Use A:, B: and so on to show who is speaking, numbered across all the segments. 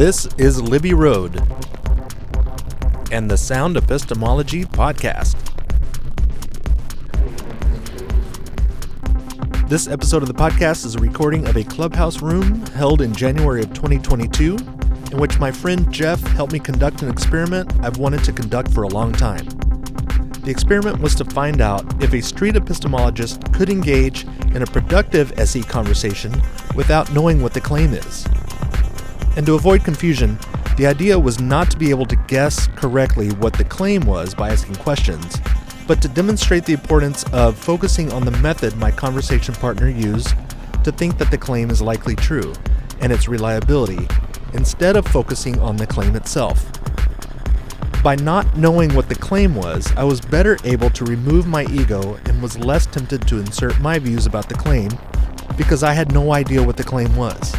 A: This is Libby Road and the Sound Epistemology Podcast. This episode of the podcast is a recording of a clubhouse room held in January of 2022, in which my friend Jeff helped me conduct an experiment I've wanted to conduct for a long time. The experiment was to find out if a street epistemologist could engage in a productive SE conversation without knowing what the claim is. And to avoid confusion, the idea was not to be able to guess correctly what the claim was by asking questions, but to demonstrate the importance of focusing on the method my conversation partner used to think that the claim is likely true, and its reliability, instead of focusing on the claim itself. By not knowing what the claim was, I was better able to remove my ego and was less tempted to insert my views about the claim because I had no idea what the claim was.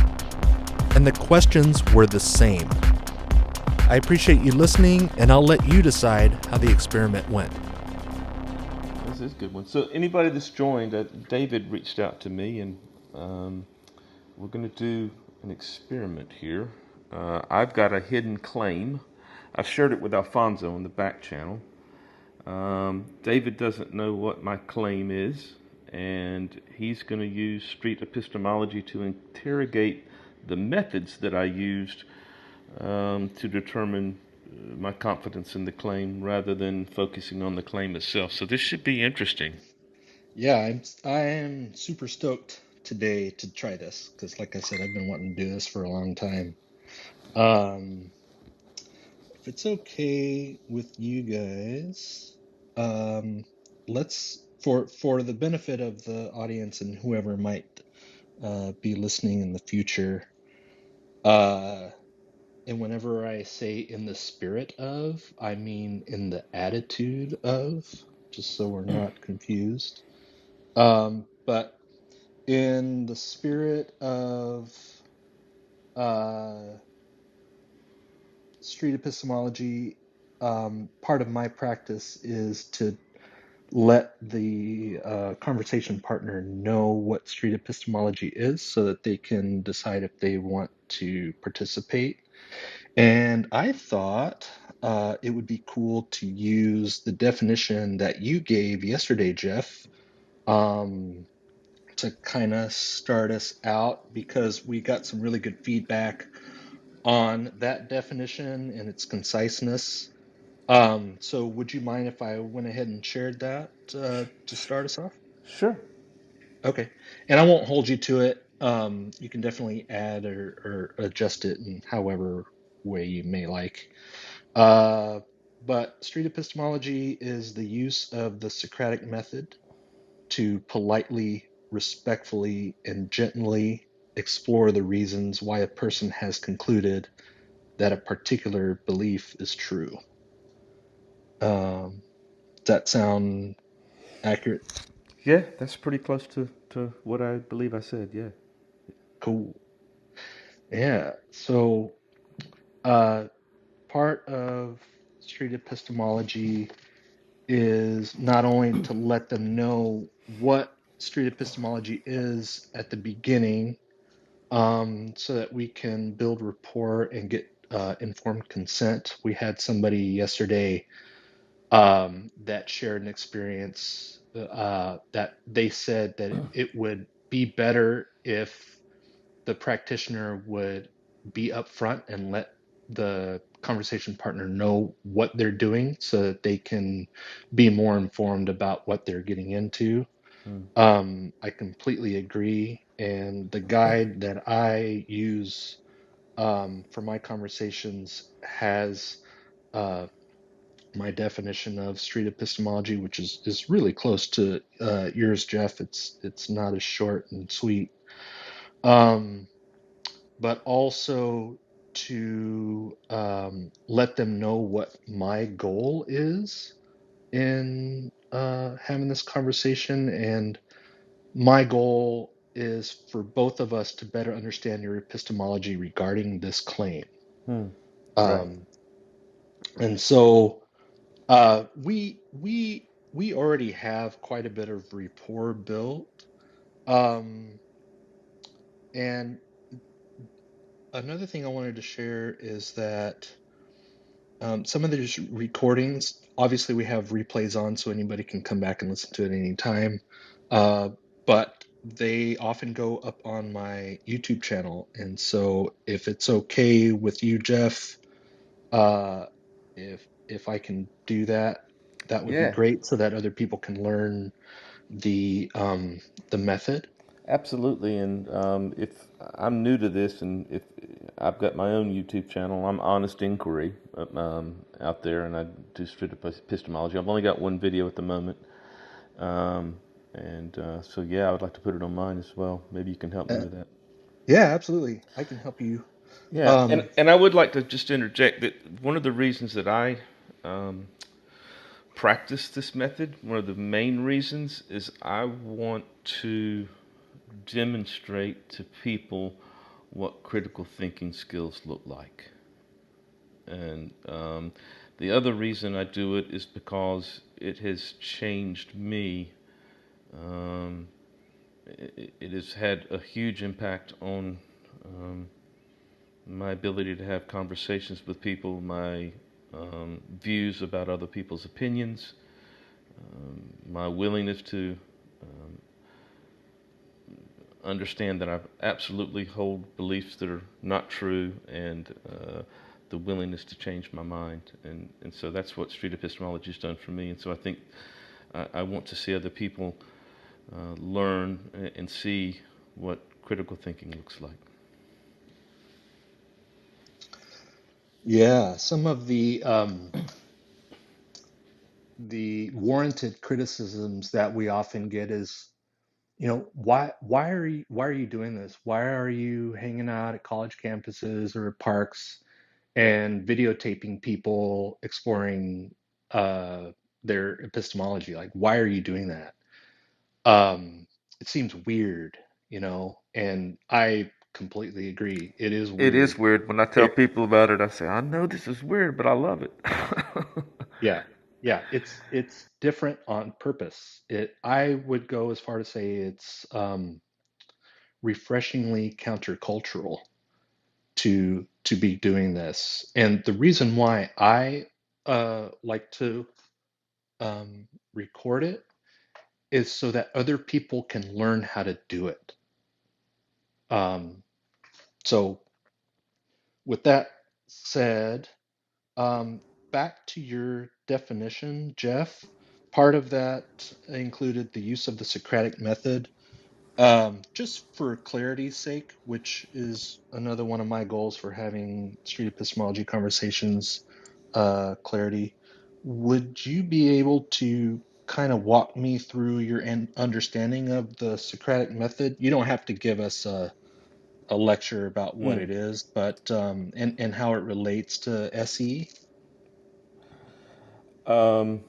A: And the questions were the same. I appreciate you listening, and I'll let you decide how the experiment went.
B: This is a good one. So anybody that's joined, David reached out to me, and we're going to do an experiment here. I've got a hidden claim. I've shared it with Alfonso in the back channel. David doesn't know what my claim is, and he's going to use street epistemology to interrogate the methods that I used to determine my confidence in the claim rather than focusing on the claim itself. So this should be interesting.
C: Yeah, I am super stoked today to try this because, like I said, I've been wanting to do this for a long time. If it's okay with you guys, let's for the benefit of the audience and whoever might be listening in the future. And whenever I say in the spirit of, I mean in the attitude of, just so we're not confused. But in the spirit of street epistemology, part of my practice is to let the conversation partner know what street epistemology is so that they can decide if they want to participate. And I thought it would be cool to use the definition that you gave yesterday, Jeff, to kind of start us out because we got some really good feedback on that definition and its conciseness. So would you mind if I went ahead and shared that to start us off?
B: Sure.
C: Okay. And I won't hold you to it. You can definitely add or adjust it in however way you may like. But street epistemology is the use of the Socratic method to politely, respectfully, and gently explore the reasons why a person has concluded that a particular belief is true. Does that sound accurate?
B: Yeah, that's pretty close to what I believe I said, yeah.
C: Cool. Yeah. So, part of street epistemology is not only to let them know what street epistemology is at the beginning, so that we can build rapport and get informed consent. We had somebody yesterday that shared an experience that they said that it would be better if the practitioner would be upfront and let the conversation partner know what they're doing so that they can be more informed about what they're getting into. I completely agree. And the guide that I use for my conversations has my definition of street epistemology, which is really close to yours, Jeff. It's not as short and sweet, but also to let them know what my goal is in having this conversation. And my goal is for both of us to better understand your epistemology regarding this claim.
B: Right.
C: And so we already have quite a bit of rapport built, um, and another thing I wanted to share is that some of these recordings, obviously, we have replays on, so anybody can come back and listen to it any time. But they often go up on my YouTube channel, and so if it's okay with you, Jeff, uh, if I can do that, that would be
B: Yeah,
C: great, so that other people can learn the method.
B: absolutely. And if I'm new to this, and if I've got my own YouTube channel, I'm Honest Inquiry out there, and I do Street Epistemology. I've only got one video at the moment, um, and so yeah, I would like to put it on mine as well. Maybe you can help me
C: Uh,
B: with that.
C: yeah, absolutely. I can help you.
B: Yeah,
C: Um,
B: and I would like to just interject that one of the reasons that I um, practice this method, one of the main reasons, is I want to demonstrate to people what critical thinking skills look like. And the other reason I do it is because it has changed me. Um, it has had a huge impact on um, my ability to have conversations with people, my views about other people's opinions, my willingness to um, understand that I absolutely hold beliefs that are not true, and the willingness to change my mind. And so that's what street epistemology has done for me. And so I think I want to see other people learn and see what critical thinking looks like.
C: yeah, some of the warranted criticisms that we often get is, why are you doing this? Why are you hanging out at college campuses or parks and videotaping people exploring uh, their epistemology? Like, why are you doing that? It seems weird, and I completely agree. It is
B: It is
C: weird.
B: weird. When I tell
C: It,
B: people about it, I say, I know this is weird, but I love it.
C: yeah, yeah, it's different on purpose. I would go as far to say it's refreshingly countercultural to be doing this. And the reason why I like to record it is so that other people can learn how to do it. Um, so with that said, um, back to your definition, Jeff. Part of that included the use of the Socratic method. Just for clarity's sake, which is another one of my goals for having street epistemology conversations, clarity, would you be able to kind of walk me through your understanding of the Socratic method? You don't have to give us a lecture about what
B: Mm.
C: it is, but and how it relates to SE.
B: Um,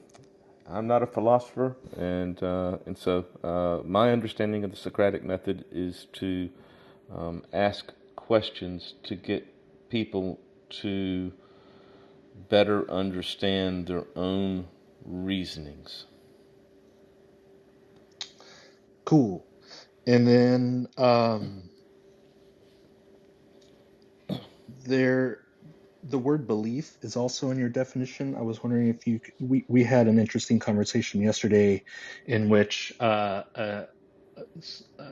B: I'm not a philosopher, and so my understanding of the Socratic method is to ask questions to get people to better understand their own reasonings.
C: Cool. And then there the word belief is also in your definition. I was wondering if we had an interesting conversation yesterday in which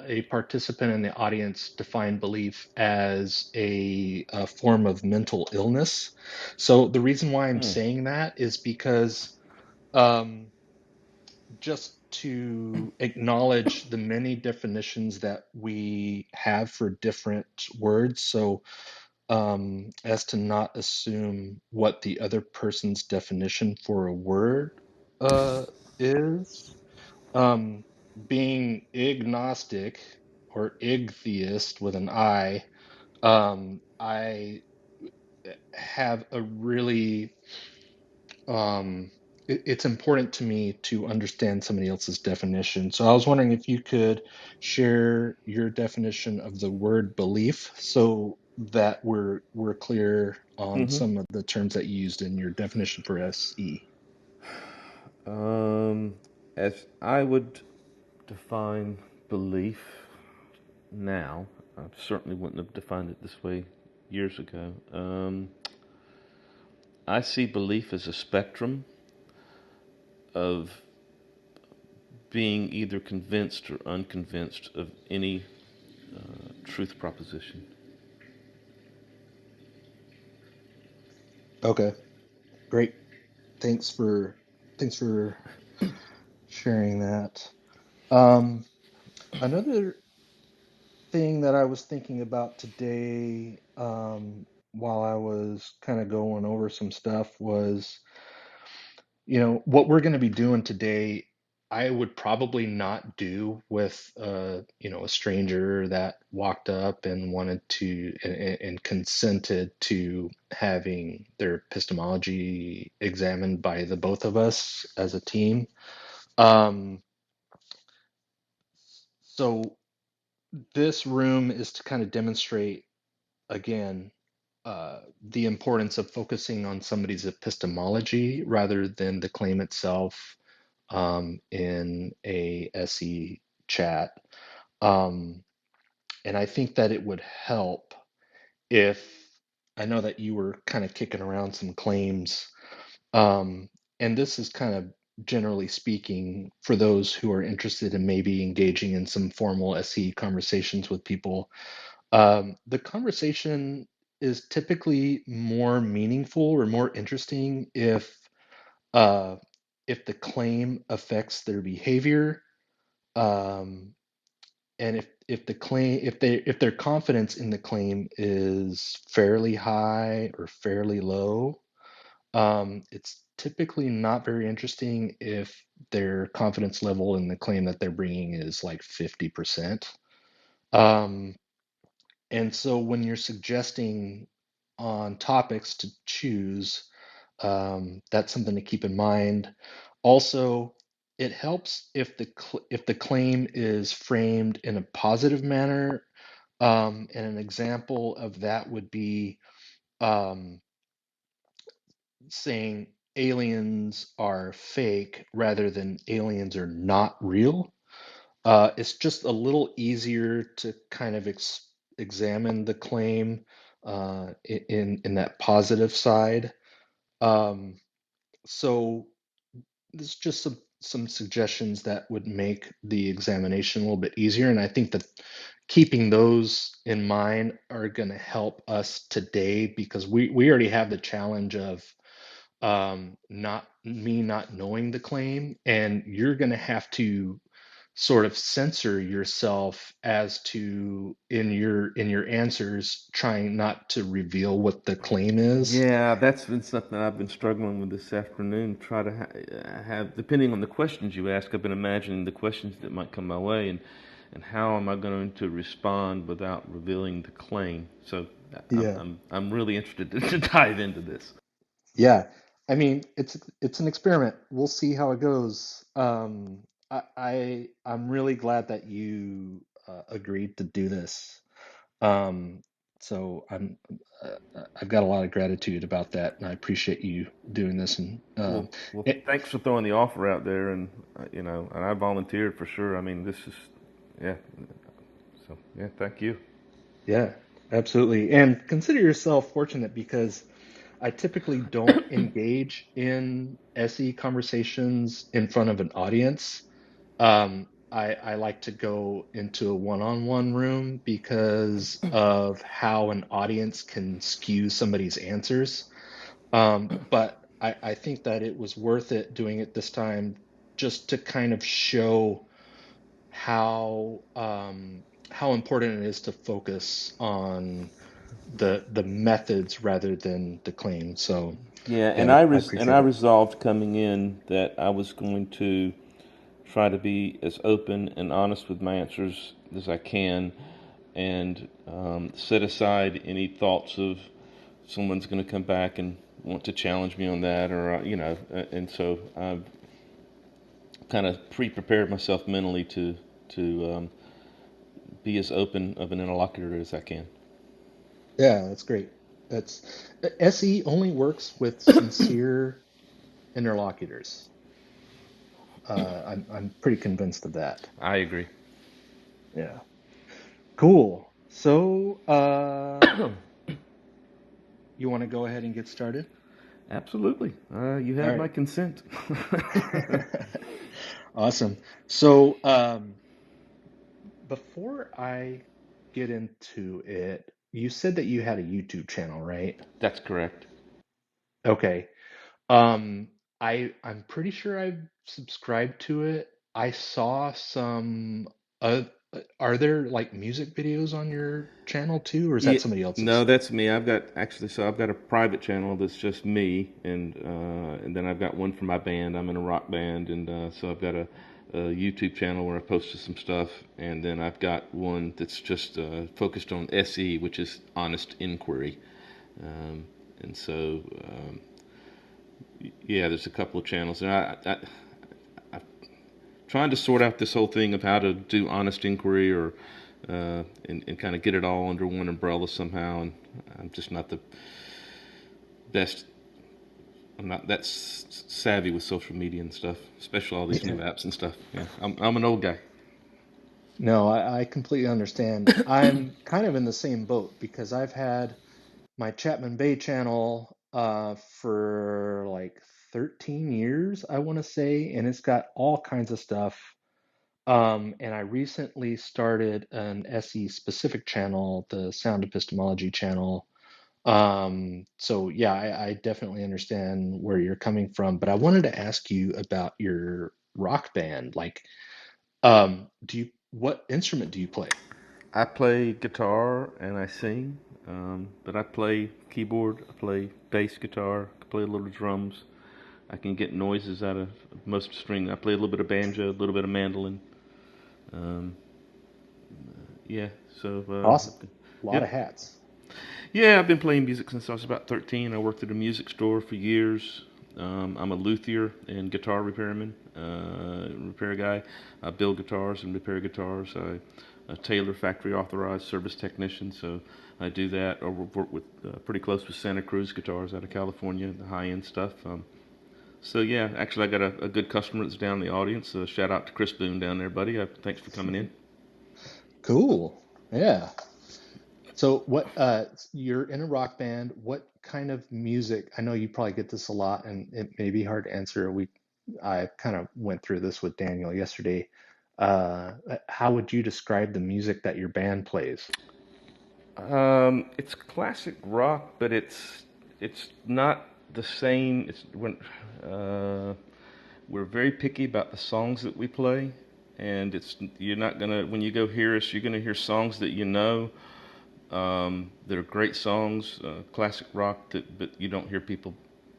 C: a participant in the audience defined belief as a form of mental illness. So the reason why I'm
B: Mm.
C: saying that is because um, just to acknowledge the many definitions that we have for different words. So as to not assume what the other person's definition for a word uh, is. Um, Being agnostic or igtheist with an I have a really it's important to me to understand somebody else's definition. So I was wondering if you could share your definition of the word belief so that we're clear on
B: Hmm.
C: some of the terms that you used in your definition for SE.
B: Um, as I would define belief now, I certainly wouldn't have defined it this way years ago. I see belief as a spectrum of being either convinced or unconvinced of any truth proposition.
C: Okay, great. Thanks for thanks for sharing that. Um, Another thing that I was thinking about today, while I was kind of going over some stuff was, what we're going to be doing today, I would probably not do with, a stranger that walked up and wanted to and consented to having their epistemology examined by the both of us as a team. Um, so this room is to kind of demonstrate again, the importance of focusing on somebody's epistemology rather than the claim itself, in a SE chat. Um, and I think that it would help if I know that you were kind of kicking around some claims, and this is kind of generally speaking for those who are interested in maybe engaging in some formal SE conversations with people. The conversation is typically more meaningful or more interesting uh, if the claim affects their behavior, um, and if the claim if their confidence in the claim is fairly high or fairly low. It's typically not very interesting if their confidence level in the claim that they're bringing is like 50%. Um, And so when you're suggesting on topics to choose, that's something to keep in mind. Also, it helps if if the claim is framed in a positive manner. And an example of that would be, um, saying aliens are fake rather than aliens are not real. It's just a little easier to kind of examine the claim, in that positive side. Um, so there's just some suggestions that would make the examination a little bit easier, and I think that keeping those in mind are going to help us today because we already have the challenge of, not knowing the claim, and you're going to have to sort of censor yourself as to in your answers trying not to reveal what the claim is.
B: Yeah, that's been something I've been struggling with this afternoon. Try to have, depending on the questions you ask, I've been imagining the questions that might come my way, and how am I going to respond without revealing the claim. So
C: Yeah.
B: I'm really interested to dive into this.
C: Yeah. I mean, it's an experiment. We'll see how it goes. I'm really glad that you agreed to do this. Um, so I've got a lot of gratitude about that, and I appreciate you doing this. And
B: Well,
C: it,
B: thanks for throwing the offer out there, and and I volunteered for sure. I mean, this is, yeah. So yeah, thank you.
C: yeah, absolutely. And consider yourself fortunate because I typically don't engage in SE conversations in front of an audience. I like to go into a one-on-one room because of how an audience can skew somebody's answers. But I think that it was worth it doing it this time just to kind of show how important it is to focus on the methods rather than the claim. So
B: Yeah,
C: yeah, I
B: and
C: appreciate
B: I
C: it.
B: resolved coming in that I was going to try to be as open and honest with my answers as I can, and set aside any thoughts of someone's going to come back and want to challenge me on that, or and so I've kind of pre-prepared myself mentally to be as open of an interlocutor as I can.
C: Yeah, that's great. That's SE only works with sincere interlocutors. I'm pretty convinced of that.
B: I agree.
C: Yeah. Cool. So, You want to go ahead and get started?
B: Absolutely. You
C: All
B: have my
C: right.
B: consent.
C: Awesome. So, before I get into it, you said that you had a YouTube channel, right?
B: That's correct.
C: Okay. Um, I'm pretty sure I've subscribed to it. I saw some are there like music videos on your channel too, or is that
B: Yeah,
C: somebody
B: no,
C: else's?
B: that's me. I've got a private channel that's just me, and then I've got one for my band. I'm in a rock band, and so I've got a YouTube channel where I posted some stuff, and then I've got one that's just focused on SE, which is honest inquiry. Um, and so, yeah, there's a couple of channels, and I'm trying to sort out this whole thing of how to do honest inquiry or and kind of get it all under one umbrella somehow. And I'm just not the best. I'm not that savvy with social media and stuff, especially all these new apps and stuff. Yeah, I'm an old guy.
C: No, I completely understand. I'm kind of in the same boat because I've had my Chapman Bay channel for like 13 years, I want to say, and it's got all kinds of stuff. And I recently started an SE specific channel, the Sound Epistemology channel. So yeah, I definitely understand where you're coming from, but I wanted to ask you about your rock band. Like, what instrument do you play?
B: I play guitar and I sing, but I play keyboard, I play bass guitar, I play a little drums. I can get noises out of most string. I play a little bit of banjo, a little bit of mandolin. Um, yeah, so
C: Awesome. A lot
B: yep.
C: of hats.
B: Yeah, I've been playing music since I was about 13. I worked at a music store for years. I'm a luthier and guitar repairman, repair guy. I build guitars and repair guitars. I tailor factory authorized service technician, so I do that. I work with pretty close with Santa Cruz guitars out of California, the high end stuff. So yeah, actually I got a good customer that's down in the audience. Shout out to Chris Boone down there, buddy. Thanks for coming in.
C: Cool. Yeah. So you're in a rock band. What kind of music? I know you probably get this a lot and it may be hard to answer. I kind of went through this with Daniel yesterday. How would you describe the music that your band plays?
B: It's classic rock, but it's not the same. We're very picky about the songs that we play, and it's you're not gonna when you go hear us, you're gonna hear songs that you know. That are great songs, classic rock, but you don't hear people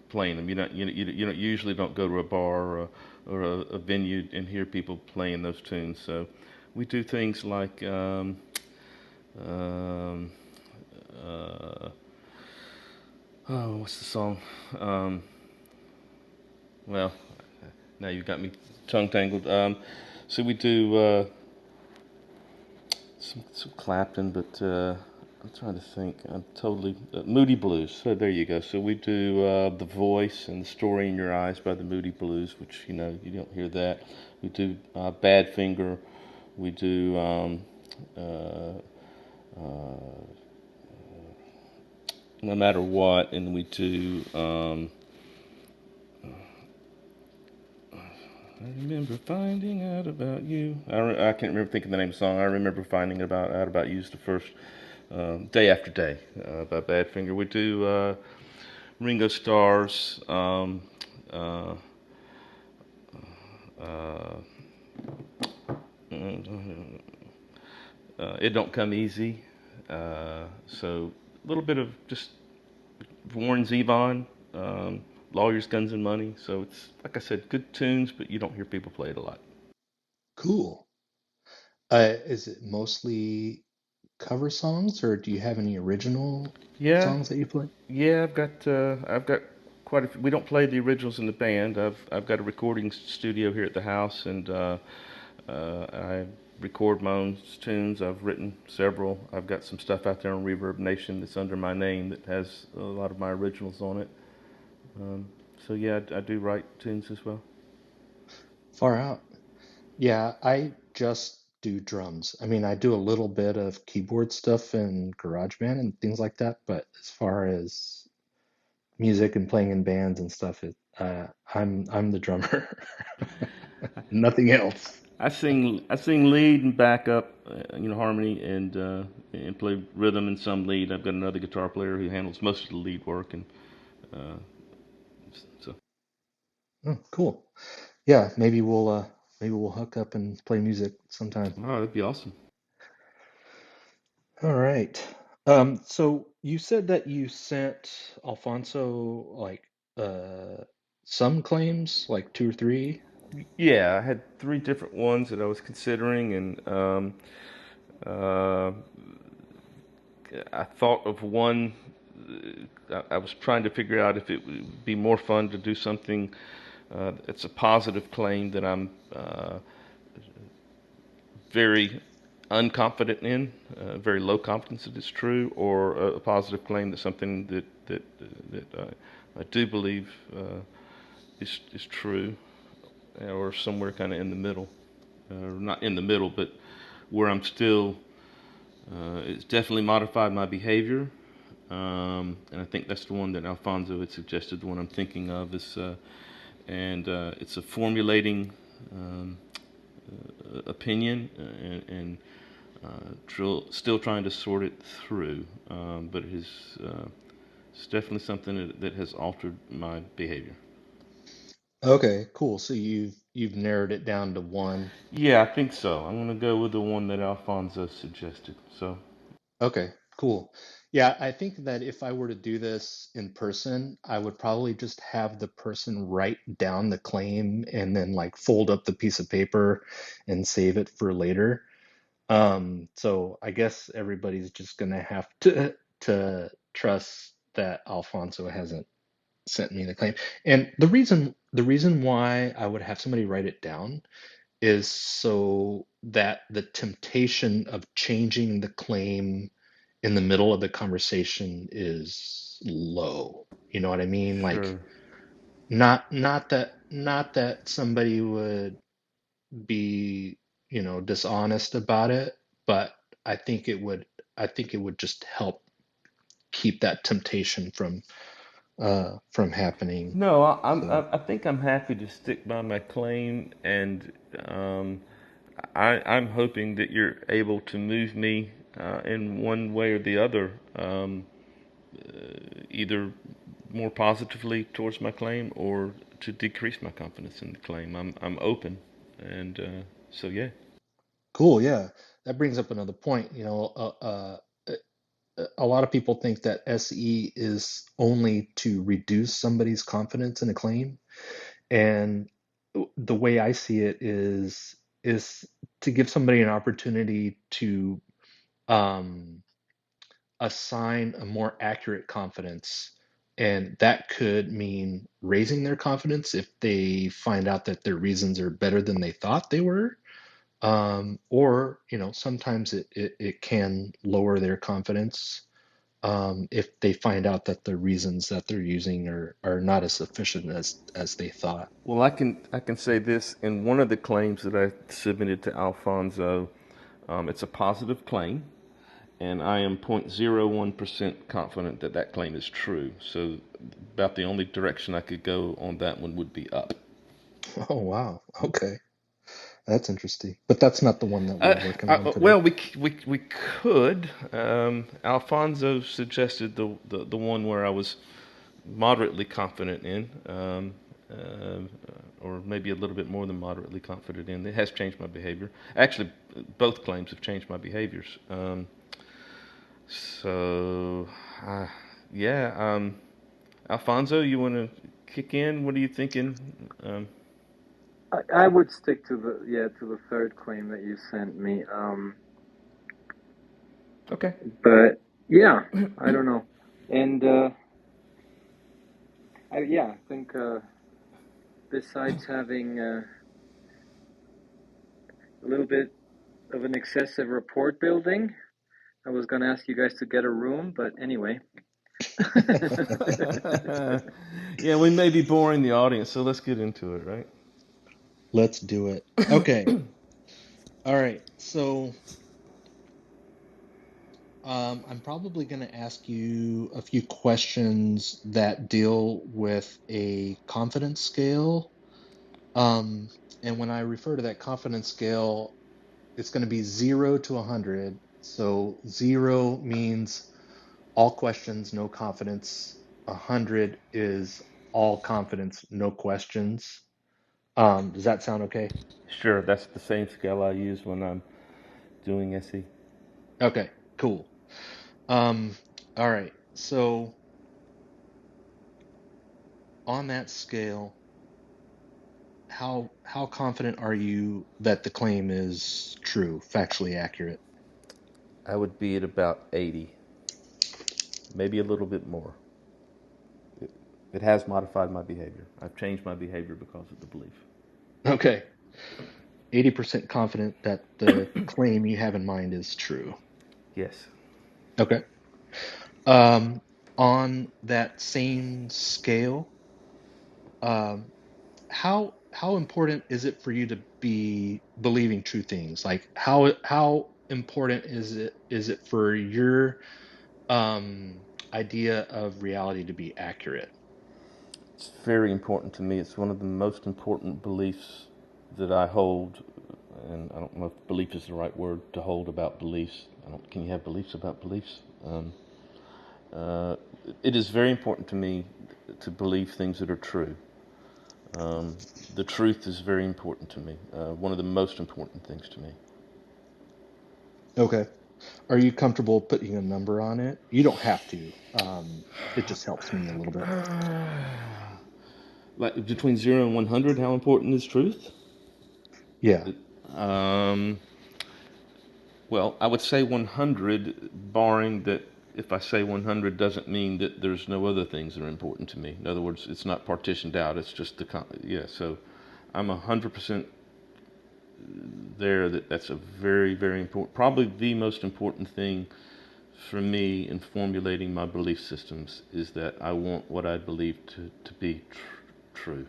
B: playing them. You don't usually don't go to a bar or a venue and hear people playing those tunes. So we do things like um, uh, oh, what's the song? Um, well, now you've got me tongue tangled. So we do some Clapton, but I'm trying to think. I'm totally Moody Blues. So there you go. So we do The Voice and The Story in Your Eyes by the Moody Blues, which you don't hear that. We do Badfinger. We do uh, uh, No Matter What, and we do. I remember finding out about you. I can't remember thinking the name of the song. I remember finding out about you is the first Day After Day by Badfinger. We do Ringo Starr's uh, uh, It Don't Come Easy. So a little bit of just Warren Zevon, Lawyers, Guns, and Money. So it's, like I said, good tunes, but you don't hear people play it a lot.
C: Cool. Is it mostly cover songs, or do you have any original
B: Yeah,
C: songs that you play?
B: yeah, I've got quite a few. We don't play the originals in the band. I've got a recording studio here at the house, and I record my own tunes. I've written several. I've got some stuff out there on Reverb Nation that's under my name that has a lot of my originals on it. Um, so yeah, I do write tunes as well.
C: Far out. Yeah, I just do drums. I mean, I do a little bit of keyboard stuff in GarageBand and things like that, but as far as music and playing in bands and stuff, I'm the drummer, nothing else.
B: I sing lead and backup, harmony and play rhythm and some lead. I've got another guitar player who handles most of the lead work, and uh, so
C: Oh, cool. Yeah, maybe we'll hook up and play music sometime.
B: oh, that'd be awesome.
C: All right. So you said that you sent Alfonso like uh some claims, like two or three.
B: Yeah, I had three different ones that I was considering, and uh, I thought of one. I was trying to figure out if it would be more fun to do something that's a positive claim that I'm very unconfident in, very low confidence that it's true, or a positive claim that's something that I do believe is true, or somewhere kind of in the middle, not in the middle, but where I'm still. It's definitely modified my behavior, and I think that's the one that Alfonso had suggested. The one I'm thinking of is, and it's a formulating um, opinion, and still trying to sort it through. But it's definitely something that has altered my behavior.
C: Okay, cool. So you've narrowed it down to one.
B: Yeah, I think so. I'm gonna go with the one that Alfonso suggested. So
C: Okay, cool. Yeah, I think that if I were to do this in person, I would probably just have the person write down the claim and then like fold up the piece of paper and save it for later. So I guess everybody's just gonna have to trust that Alfonso hasn't sent me the claim. And the reason why I would have somebody write it down is so that the temptation of changing the claim in the middle of the conversation is low. You know what I mean? Like
B: sure.
C: not that somebody would be, dishonest about it, but I think it would I think it would just help keep that temptation from happening.
B: No,
C: So,
B: I think I'm happy to stick by my claim, and um, I'm hoping that you're able to move me in one way or the other, either more positively towards my claim or to decrease my confidence in the claim. I'm open, and so yeah.
C: cool, yeah. That brings up another point. A lot of people think that SE is only to reduce somebody's confidence in a claim, and the way I see it is to give somebody an opportunity to um, assign a more accurate confidence. And that could mean raising their confidence if they find out that their reasons are better than they thought they were. Or, sometimes it can lower their confidence if they find out that the reasons that they're using are not as sufficient as they thought.
B: Well, I can say this in one of the claims that I submitted to Alfonso. It's a positive claim, and I am 0.01% confident that that claim is true. So about the only direction I could go on that one would be up.
C: Oh, wow. Okay. That's interesting. But that's not the one that we're working on today.
B: Well, we could. Alfonso suggested the one where I was moderately confident in, or maybe a little bit more than moderately confident in. It has changed my behavior. Actually, both claims have changed my behaviors. So, uh, yeah. Alfonso, you want to kick in? What are you thinking? Um,
D: I would stick to the third claim that you sent me.
B: okay.
D: But yeah, I don't know. And I think besides having a little bit of an excessive report building, I was gonna ask you guys to get a room, but anyway.
B: Yeah, we may be boring the audience, so let's get into it, right?
C: Let's do it. Okay. All right. So I'm probably going to ask you a few questions that deal with a confidence scale. Um, and when I refer to that confidence scale, it's going to be 0 to 100. So 0 means all questions, no confidence. 100 is all confidence, no questions. Does that sound okay?
B: Sure, that's the same scale I use when I'm doing SE.
C: Okay, cool. Um, all right. So on that scale, how confident are you that the claim is true, factually accurate?
B: I would be at about 80, maybe a little bit more. It has modified my behavior. I've changed my behavior because of the belief.
C: Okay. 80% confident that the claim you have in mind is true.
B: Yes.
C: Okay. Um, on that same scale, um, how important is it for you to be believing true things? Like how important is it for your idea of reality to be accurate?
B: It's very important to me. It's one of the most important beliefs that I hold, and I don't know if belief is the right word to hold about beliefs. Can you have beliefs about beliefs? Uh, it is very important to me to believe things that are true. Um, the truth is very important to me. One of the most important things to me.
C: Okay. Are you comfortable putting a number on it? You don't have to. It just helps me a little bit.
B: Like between 0 and 100, how important is truth?
C: Yeah.
B: Um, well, I would say 100, barring that if I say 100 doesn't mean that there's no other things that are important to me. In other words, it's not partitioned out. It's just yeah. So I'm 100% there. That's a very, very important, probably the most important thing for me in formulating my belief systems is that I want what I believe to be true.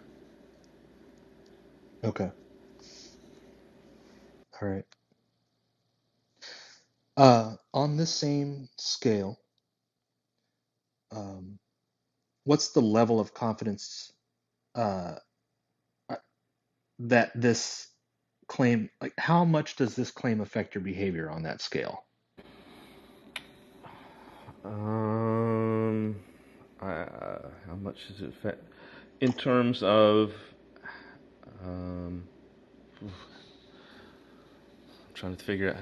C: Okay. All right. On this same scale, um, what's the level of confidence uh, that this claim, like how much does this claim affect your behavior on that scale?
B: Um, how much does it affect in terms of? Um, I'm trying to figure out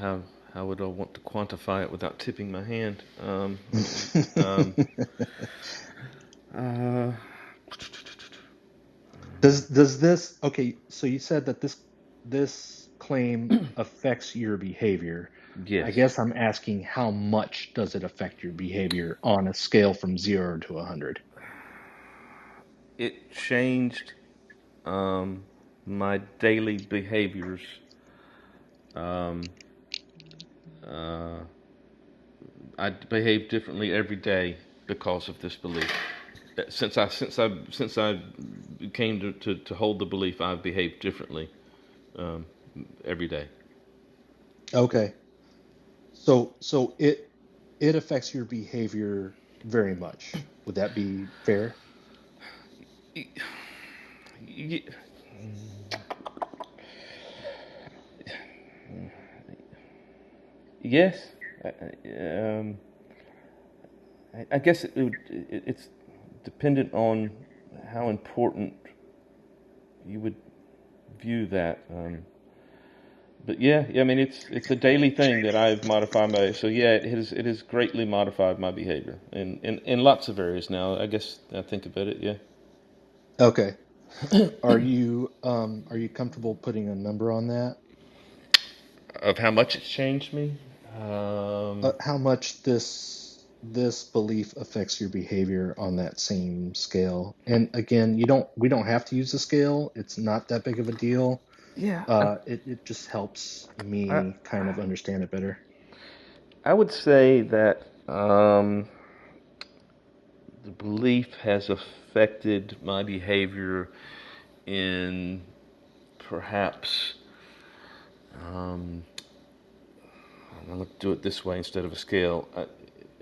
B: how would I want to quantify it without tipping my hand. Um, uh,
C: Does this, okay, so you said that this claim affects your behavior. I
B: yes,
C: guess I'm asking how much does it affect your behavior on a scale from 0 to 100?
B: it changed my daily behaviors. Um, uh, I behave differently every day because of this belief. Since I came to hold the belief, I've behaved differently um, every day.
C: Okay. So it affects your behavior very much. Would that be fair?
B: Yes, um, I guess it's dependent on how important you would view that. But yeah, I mean it's a daily thing that I've modified my. So yeah, it has greatly modified my behavior in lots of areas now. I guess I think about it. Yeah.
C: Okay. Are you comfortable putting a number on that?
B: Of how much it's changed me. Um,
C: How much this belief affects your behavior on that same scale? And again, we don't have to use a scale. It's not that big of a deal.
B: yeah,
C: It just helps
B: I
C: me kind of understand it better.
B: I would say that the belief has affected my behavior in perhaps I'm going to do it this way instead of a scale.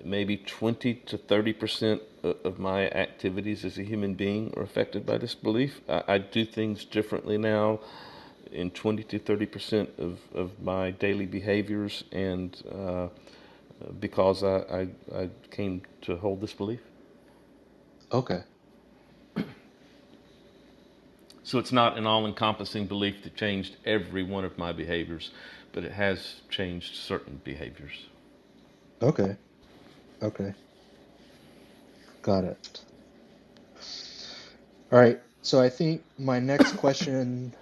B: Maybe 20 to 30% of my activities as a human being are affected by this belief. I do things differently now in 20 to 30% of my daily behaviors, and because I came to hold this belief.
C: Okay.
B: So it's not an all-encompassing belief that changed every one of my behaviors, but it has changed certain behaviors.
C: Okay. Okay. Got it. All right. So I think my next question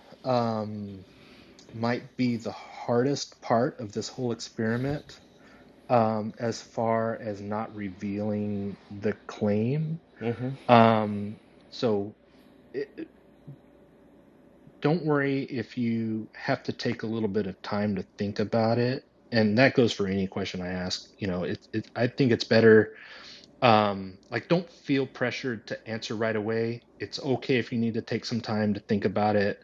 C: might be the hardest part of this whole experiment, as far as not revealing the claim.
B: Mm-hmm.
C: So don't worry if you have to take a little bit of time to think about it. And that goes for any question I ask. I think it's better. Like, don't feel pressured to answer right away. It's okay if you need to take some time to think about it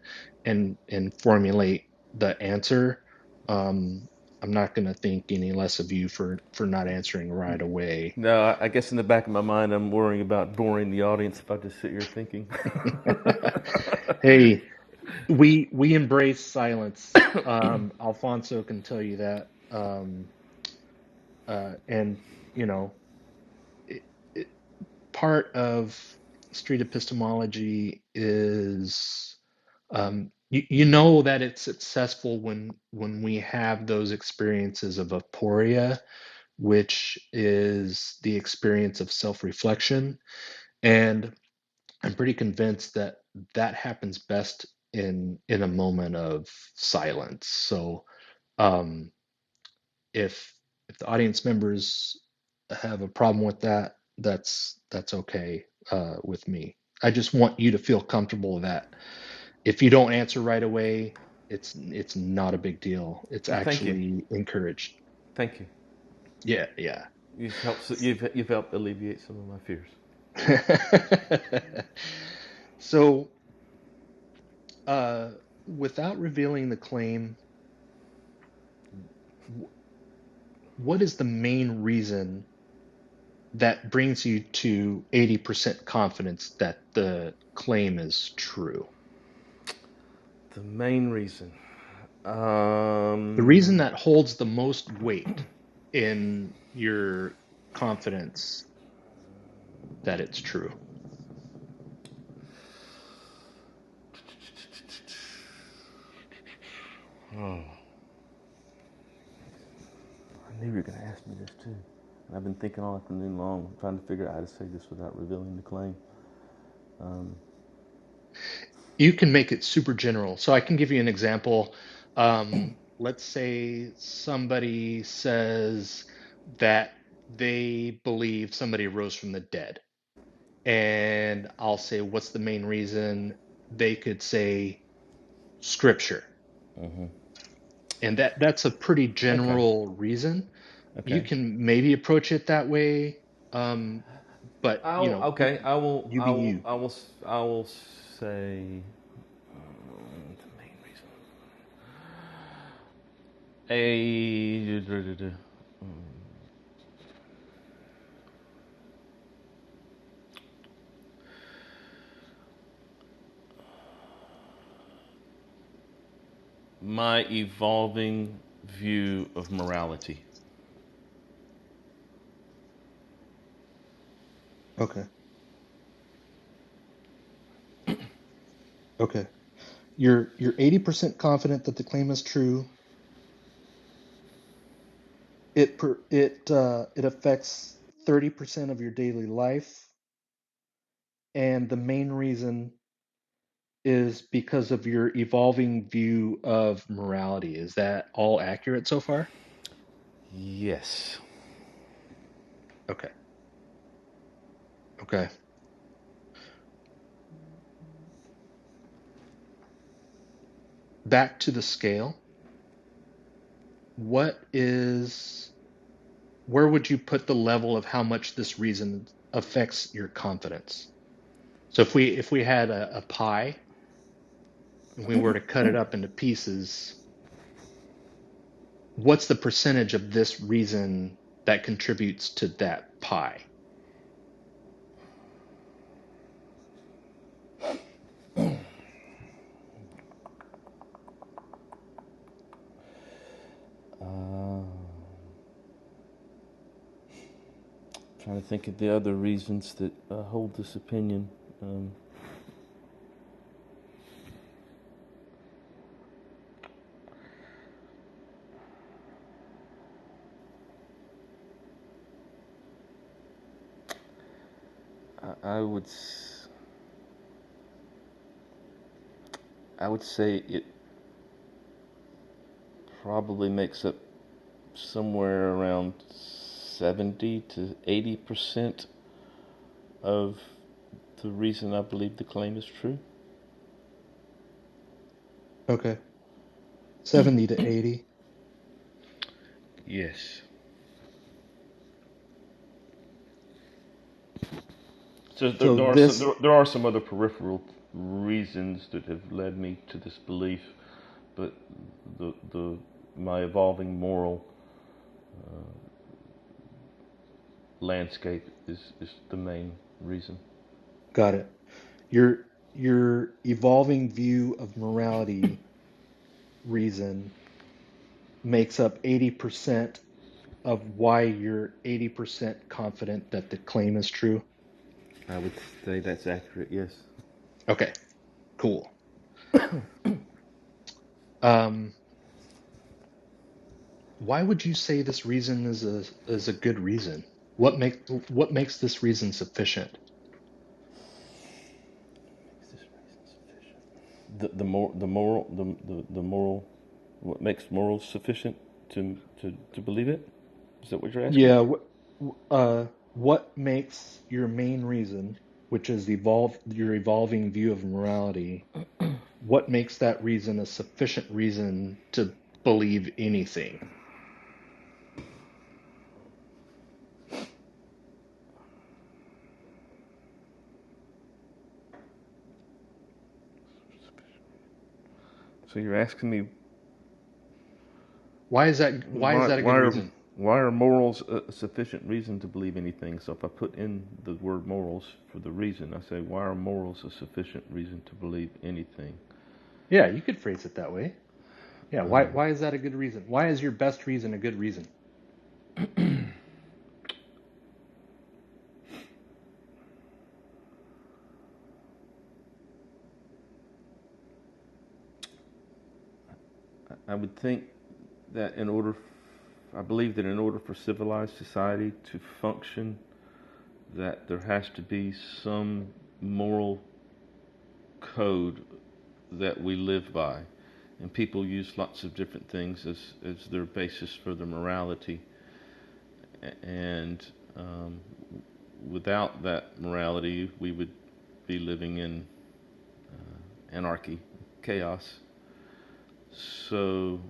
C: and formulate the answer. I'm not going to think any less of you for not answering right away.
B: No, I guess in the back of my mind, I'm worrying about boring the audience if I just sit here thinking.
C: Hey, we embrace silence. Alfonso can tell you that. And you know, it, it, part of street epistemology is, you know that it's successful when we have those experiences of aporia, which is the experience of self-reflection. And I'm pretty convinced that that happens best in a moment of silence. So, um, if the audience members have a problem with that, that's okay with me. I just want you to feel comfortable that if you don't answer right away, it's not a big deal. It's
B: Well, thank you.
C: actually encouraged.
B: Thank you.
C: Yeah, yeah.
B: You've helped alleviate some of my fears.
C: So, uh, without revealing the claim, what is the main reason that brings you to 80% confidence that the claim is true?
B: The main reason.
C: The reason that holds the most weight in your confidence that it's true.
B: Oh, I knew you were going to ask me this too. I've been thinking all afternoon long, trying to figure out how to say this without revealing the claim.
C: You can make it super general. So I can give you an example. Let's say somebody says that they believe somebody rose from the dead. And I'll say, what's the main reason? They could say scripture.
B: Mm-hmm.
C: And that's a pretty
B: Okay.
C: general reason. You
B: Okay.
C: can maybe approach it that way, but
B: Okay.
C: you be you.
B: I will say the main reason. A my evolving view of morality.
C: Okay. Okay. You're 80% confident that the claim is true. It affects 30% of your daily life, and the main reason is because of your evolving view of morality. Is that all accurate so far?
B: Yes.
C: Okay. Okay. Back to the scale. What is Where would you put the level of how much this reason affects your confidence? So if we had a pie and we were to cut it up into pieces, what's the percentage of this reason that contributes to that pie?
B: Trying to think of the other reasons that hold this opinion. I would say it probably makes up somewhere around 70 to 80% of the reason I believe the claim is true.
C: Okay. 70 to 80.
B: Yes. So
C: So this,
B: there are some other peripheral reasons that have led me to this belief, but the my evolving moral landscape is the main reason.
C: got it. Your evolving view of morality reason makes up 80% of why you're 80% confident that the claim is true.
B: I would say that's accurate. Yes.
C: Okay, cool. Um, why would you say this reason is a good reason? What makes this reason sufficient?
B: The moral, what makes morals sufficient to believe it? Is that what you're asking?
C: Yeah, what makes your main reason, which is your evolving view of morality, what makes that reason a sufficient reason to believe anything?
B: So you're asking me
C: Why is that a good reason?
B: why are morals a sufficient reason to believe anything? So if I put in the word morals for the reason, I say why are morals a sufficient reason to believe anything?
C: Yeah, you could phrase it that way. Yeah,
B: Um,
C: why is that a good reason? Why is your best reason a good reason?
B: I would think that I believe that in order for civilized society to function, that there has to be some moral code that we live by. And people use lots of different things as their basis for their morality. And without that morality, we would be living in anarchy, chaos. So,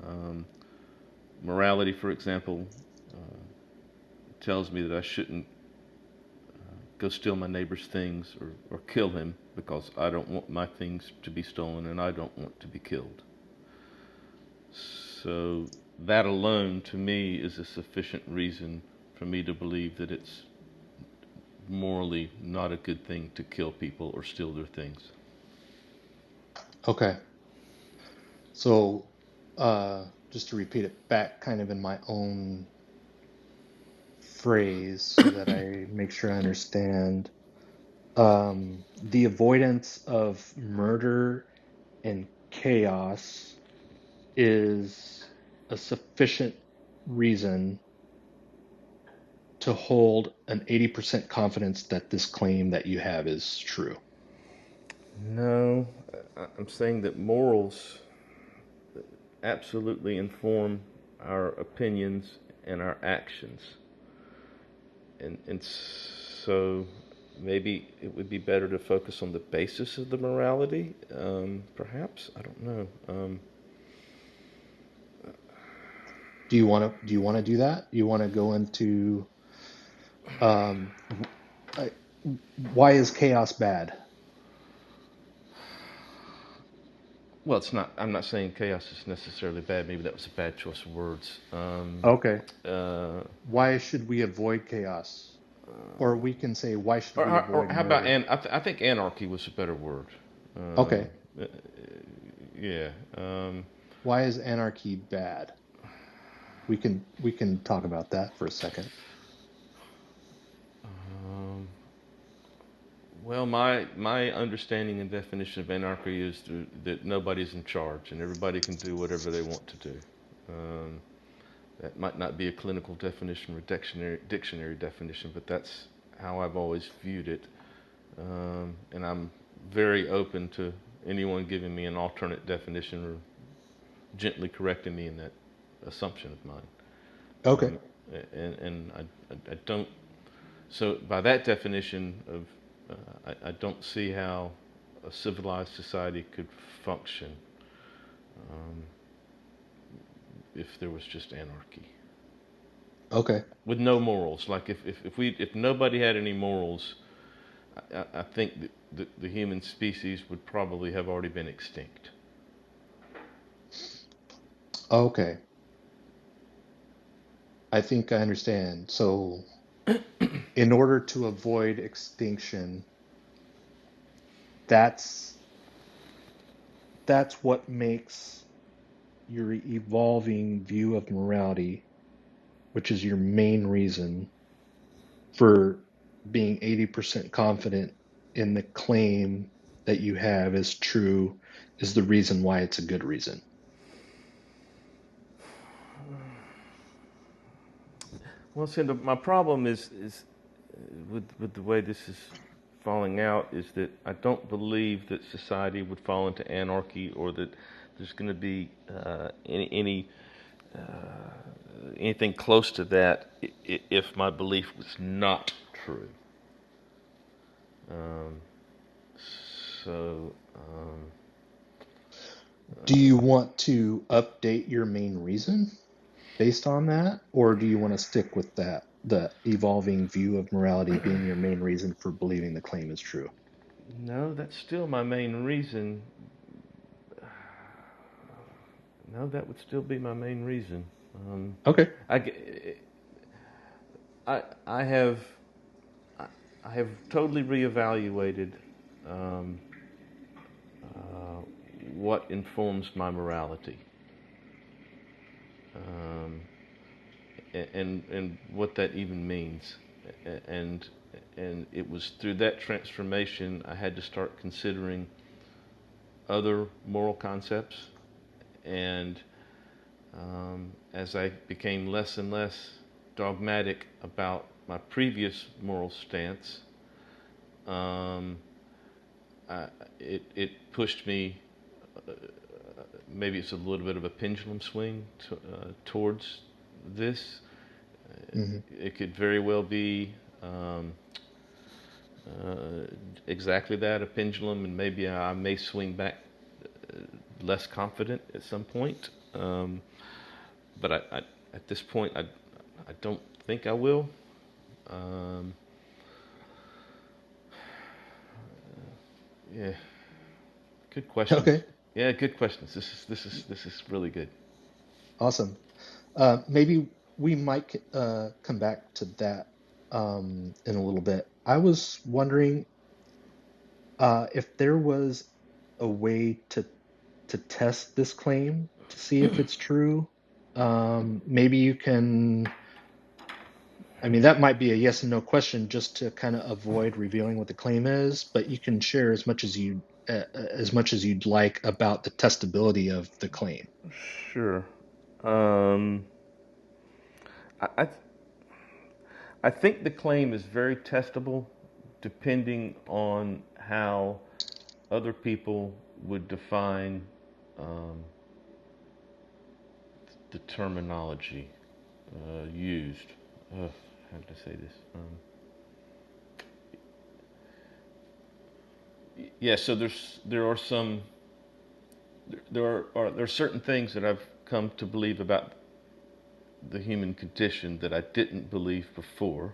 B: um, morality, for example, tells me that I shouldn't go steal my neighbor's things or kill him because I don't want my things to be stolen and I don't want to be killed. So that alone to me is a sufficient reason for me to believe that it's morally not a good thing to kill people or steal their things.
C: Okay. So, just to repeat it back kind of in my own phrase so that I make sure I understand. The avoidance of murder and chaos is a sufficient reason to hold an 80% confidence that this claim that you have is true.
B: No, I'm saying that morals absolutely inform our opinions and our actions. And so maybe it would be better to focus on the basis of the morality, perhaps. I don't know.
C: Do you want to do that? Do you want to go into um, why is chaos bad?
B: Well, it's not. I'm not saying chaos is necessarily bad. Maybe that was a bad choice of words.
C: Okay.
B: Uh,
C: Why should we avoid chaos? Or we can say, why should we
B: or
C: avoid
B: how about
C: murder?
B: I think anarchy was a better word.
C: Okay.
B: Uh, yeah.
C: Why is anarchy bad? We can talk about that for a second.
B: Um, well, my understanding and definition of anarchy is that nobody's in charge and everybody can do whatever they want to do. Um, that might not be a clinical definition or dictionary definition, but that's how I've always viewed it. And I'm very open to anyone giving me an alternate definition or gently correcting me in that assumption of mine.
C: Okay.
B: Um, and I don't. So by that definition of, I don't see how a civilized society could function um, if there was just anarchy
C: Okay.
B: with no morals. Like if nobody had any morals, I think that the human species would probably have already been extinct.
C: Okay. I think I understand. So, in order to avoid extinction, that's what makes your evolving view of morality, which is your main reason for being 80% confident in the claim that you have is true, is the reason why it's a good reason.
B: Well, see, my problem is with the way this is falling out is that I don't believe that society would fall into anarchy or that there's going to be anything close to that if my belief was not true. Um, so.
C: Do you want to update your main reason based on that, or do you want to stick with that, the evolving view of morality being your main reason for believing the claim is true?
B: No, that's still my main reason. No, that would still be my main reason.
C: Okay.
B: I, I have I have totally reevaluated um, uh, what informs my morality, um, and what that even means, and and it was through that transformation I had to start considering other moral concepts, and as I became less and less dogmatic about my previous moral stance, um, it pushed me. Maybe it's a little bit of a pendulum swing towards this.
C: Hmm.
B: It could very well be exactly that, a pendulum, and maybe I may swing back less confident at some point. But at this point, I don't think I will. Um, yeah, good questions.
C: Okay.
B: Yeah, good questions. This is really good.
C: Awesome. Maybe we might come back to that in a little bit. I was wondering if there was a way to test this claim to see if it's true. Maybe you can. I mean, that might be a yes and no question just to kind of avoid revealing what the claim is, but you can share as much as you'd like about the testability of the claim.
B: Sure. Um, I, I I think the claim is very testable, depending on how other people would define um, the terminology used. How did I say this? Yeah, so there are certain things that I've come to believe about the human condition that I didn't believe before.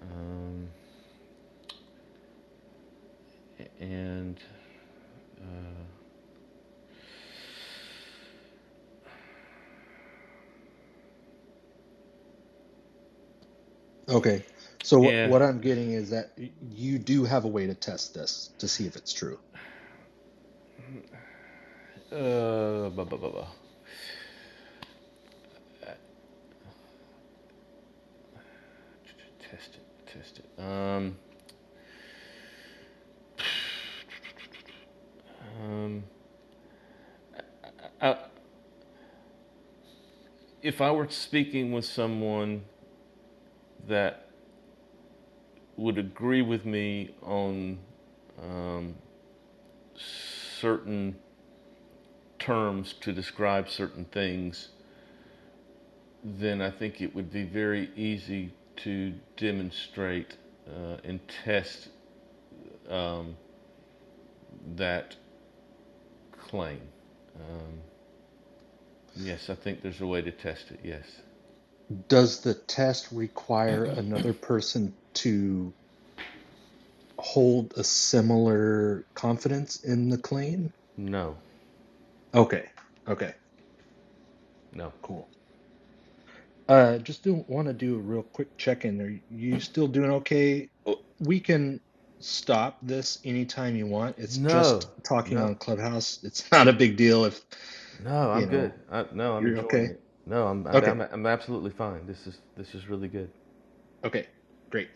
B: Um, and
C: Okay. So
B: Yeah.
C: what I'm getting is that you do have a way to test this to see if it's true.
B: Blah, blah, blah, blah. Test it. Test it. Um, I, if I were speaking with someone that would agree with me on um, certain terms to describe certain things, then I think it would be very easy to demonstrate and test um, that claim. Um, yes, I think there's a way to test it. Yes.
C: Does the test require another person to hold a similar confidence in the claim?
B: No.
C: Okay. Okay.
B: No.
C: Cool. Just do want to do a real quick check-in. Are you still doing okay? We can stop this anytime you want. It's just
B: No.
C: talking
B: No.
C: on Clubhouse. It's not a big deal if,
B: No. I'm
C: you
B: good.
C: know,
B: No, I'm
C: you're
B: enjoying
C: okay.
B: it. No,
C: Okay.
B: I'm absolutely fine. This is really good.
C: Okay. Great.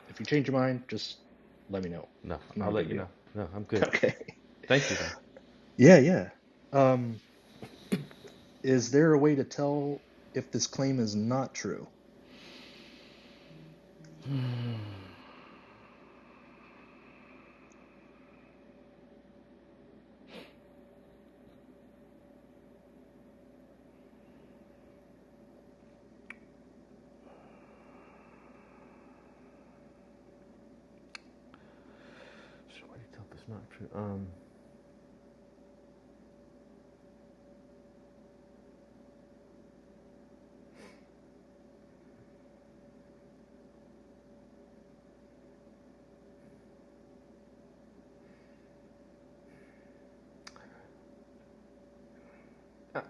C: If you change your mind, just let me know.
B: No,
C: It's not
B: I'll
C: a
B: let
C: big
B: you
C: deal.
B: know. No, I'm good.
C: Okay.
B: Thank you, though.
C: Yeah, yeah. Um, is there a way to tell if this claim is not true?
B: So why do you tell if it's not true?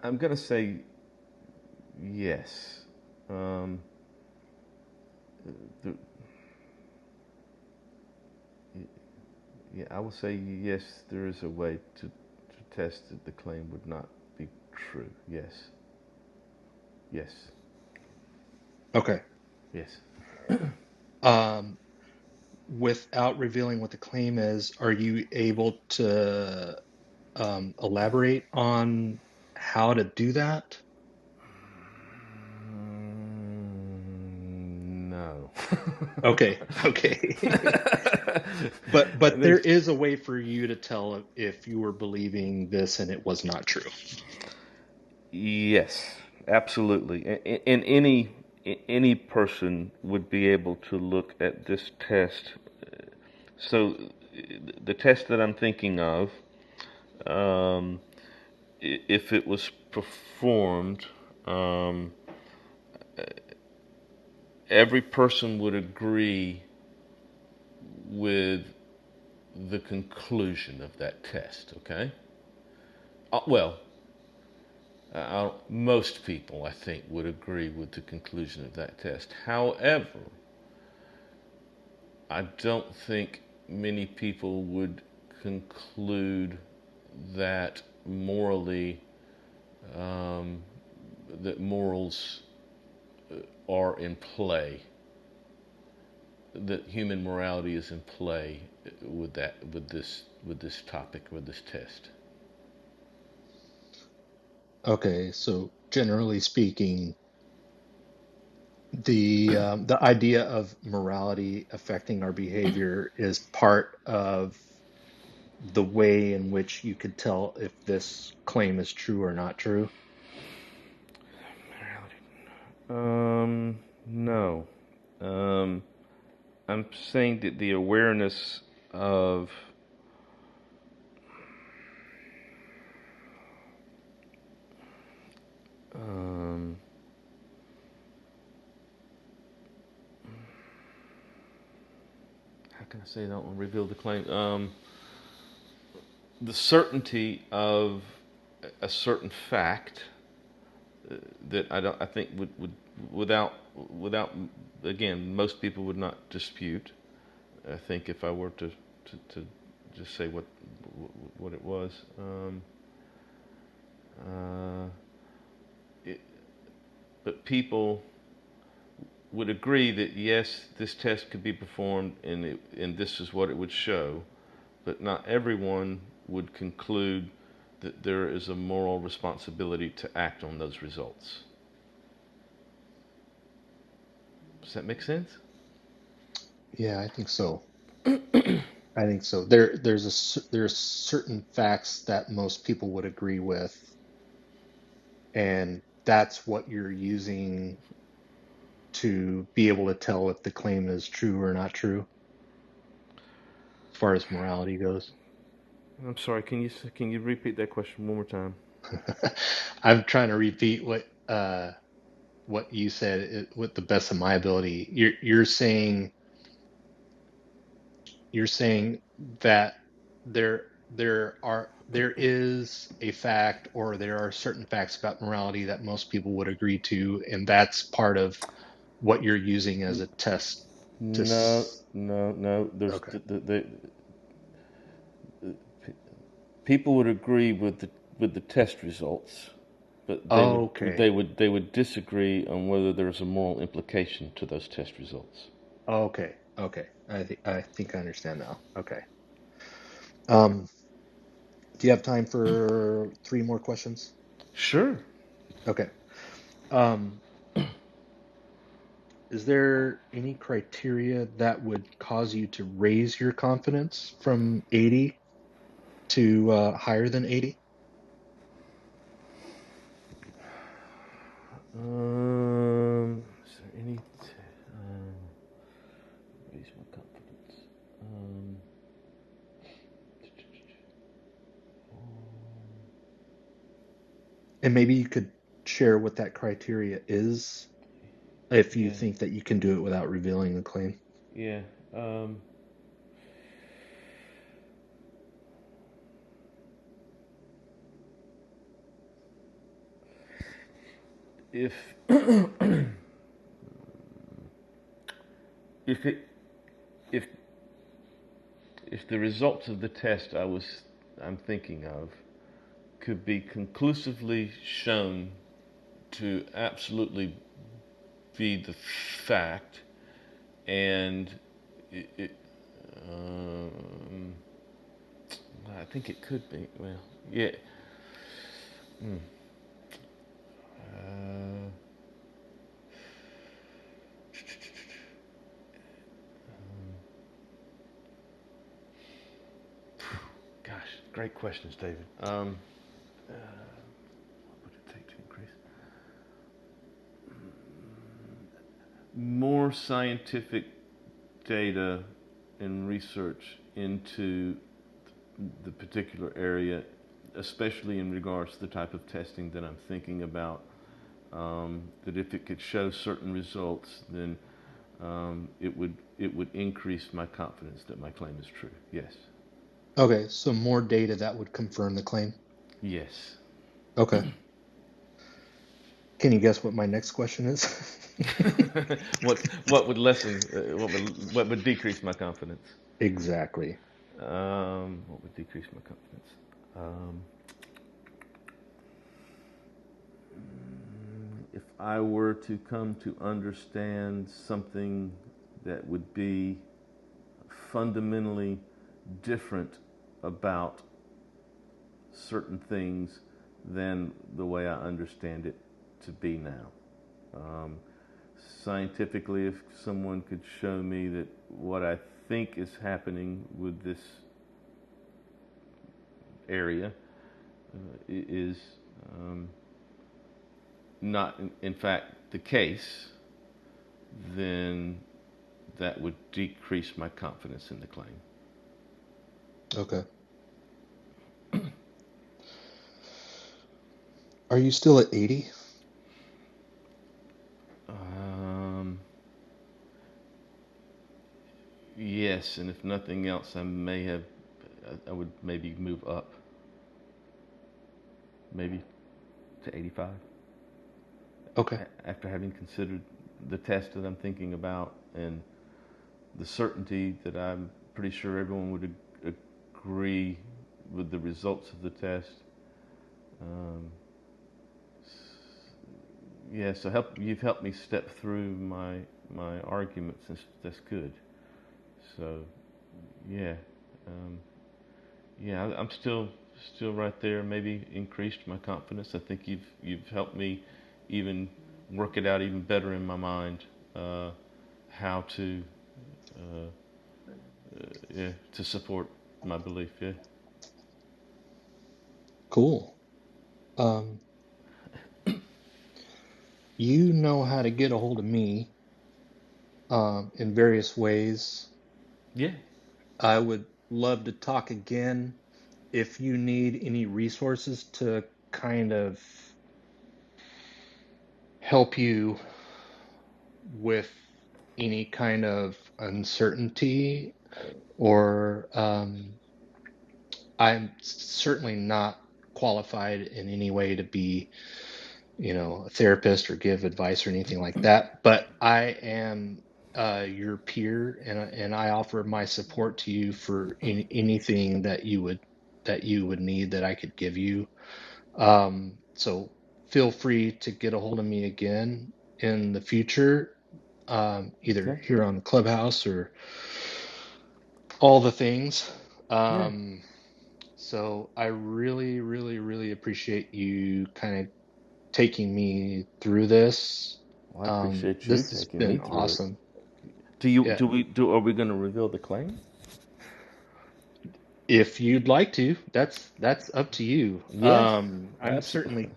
B: I'm gonna say yes. Um, the, yeah, I will say yes. There is a way to test that the claim would not be true. Yes. Yes.
C: Okay.
B: Yes.
C: Um, without revealing what the claim is, are you able to elaborate on how to do that?
B: No.
C: Okay, okay. But there
B: There's
C: is a way for you to tell if you were believing this and it was not true.
B: Yes, absolutely. And any person would be able to look at this test. So the test that I'm thinking of, um, if it was performed, um, every person would agree with the conclusion of that test. Okay. Well, most people, I think, would agree with the conclusion of that test. However, I don't think many people would conclude that morally, um, that morals are in play, that human morality is in play with this topic, with this test.
C: Okay, so generally speaking, the idea of morality affecting our behavior is part of the way in which you could tell if this claim is true or not true.
B: No. Um, I'm saying that the awareness of um, how can I say that? I don't want to reveal the claim. The certainty of a certain fact that I think would without without, again, most people would not dispute. I think if I were to just say what it was, it, but people would agree that yes, this test could be performed, and this is what it would show, but not everyone would conclude that there is a moral responsibility to act on those results. Does that make sense?
C: Yeah, I think so. I think so. There's certain facts that most people would agree with, and that's what you're using to be able to tell if the claim is true or not true, as far as morality goes.
B: I'm sorry. Can you repeat that question one more time?
C: I'm trying to repeat what you said with the best of my ability. You're saying that there is a fact, or there are certain facts about morality that most people would agree to, and that's part of what you're using as a test to
B: No, no, no. There's
C: okay.
B: people would agree with the test results, but
C: Okay.
B: they would disagree on whether there's a moral implication to those test results.
C: Okay. Okay. I think I understand now. Okay. Um, do you have time for three more questions?
B: Sure.
C: Okay. Um, is there any criteria that would cause you to raise your confidence from 80 to higher than 80?
B: Is there any raise my confidence?
C: And maybe you could share what that criteria is, if you
B: Yeah,
C: think that you can do it without revealing the claim.
B: yeah. Um, if if it if if the results of the test I'm thinking of could be conclusively shown to absolutely be the fact, and it um, I think it could be. Well, yeah. Hmm. Uh, Gosh, great questions, David. What would it take to increase? More scientific data and research into the particular area, especially in regards to the type of testing that I'm thinking about. That if it could show certain results, then it would increase my confidence that my claim is true. Yes.
C: Okay, so more data that would confirm the claim.
B: Yes.
C: Okay. Can you guess what my next question is?
B: What would lessen? What would decrease my confidence?
C: Exactly.
B: What would decrease my confidence? Um, if I were to come to understand something that would be fundamentally different about certain things than the way I understand it to be now. Um, Scientifically, if someone could show me that what I think is happening with this area is not, in fact, the case, then that would decrease my confidence in the claim.
C: Okay. Are you still at 80?
B: Um, yes, and if nothing else, I would maybe move up, maybe to 85,
C: Okay.
B: after having considered the test that I'm thinking about, and the certainty that I'm pretty sure everyone would agree with the results of the test. Um, yeah, so you've helped me step through my arguments. That's good. So yeah, um, yeah, I'm still right there. Maybe increased my confidence. I think you've helped me even work it out even better in my mind, how to yeah, to support my belief. Yeah.
C: Cool. You know how to get a hold of me in various ways.
B: Yeah.
C: I would love to talk again if you need any resources to kind of help you with any kind of uncertainty, or I'm certainly not qualified in any way to be, a therapist or give advice or anything like that, but I am your peer, and I offer my support to you for anything that you would need that I could give you. So feel free to get a hold of me again in the future, either
B: Okay.
C: here on Clubhouse or all the things.
B: Yeah.
C: Um, so I really, really, really appreciate you kind of taking me through this.
B: Well, I appreciate you
C: This has
B: taking me
C: been
B: through it.
C: awesome. Yeah.
B: Are we going to reveal the claim?
C: If you'd like to, that's up to you.
B: Yes.
C: I'm
B: Absolutely.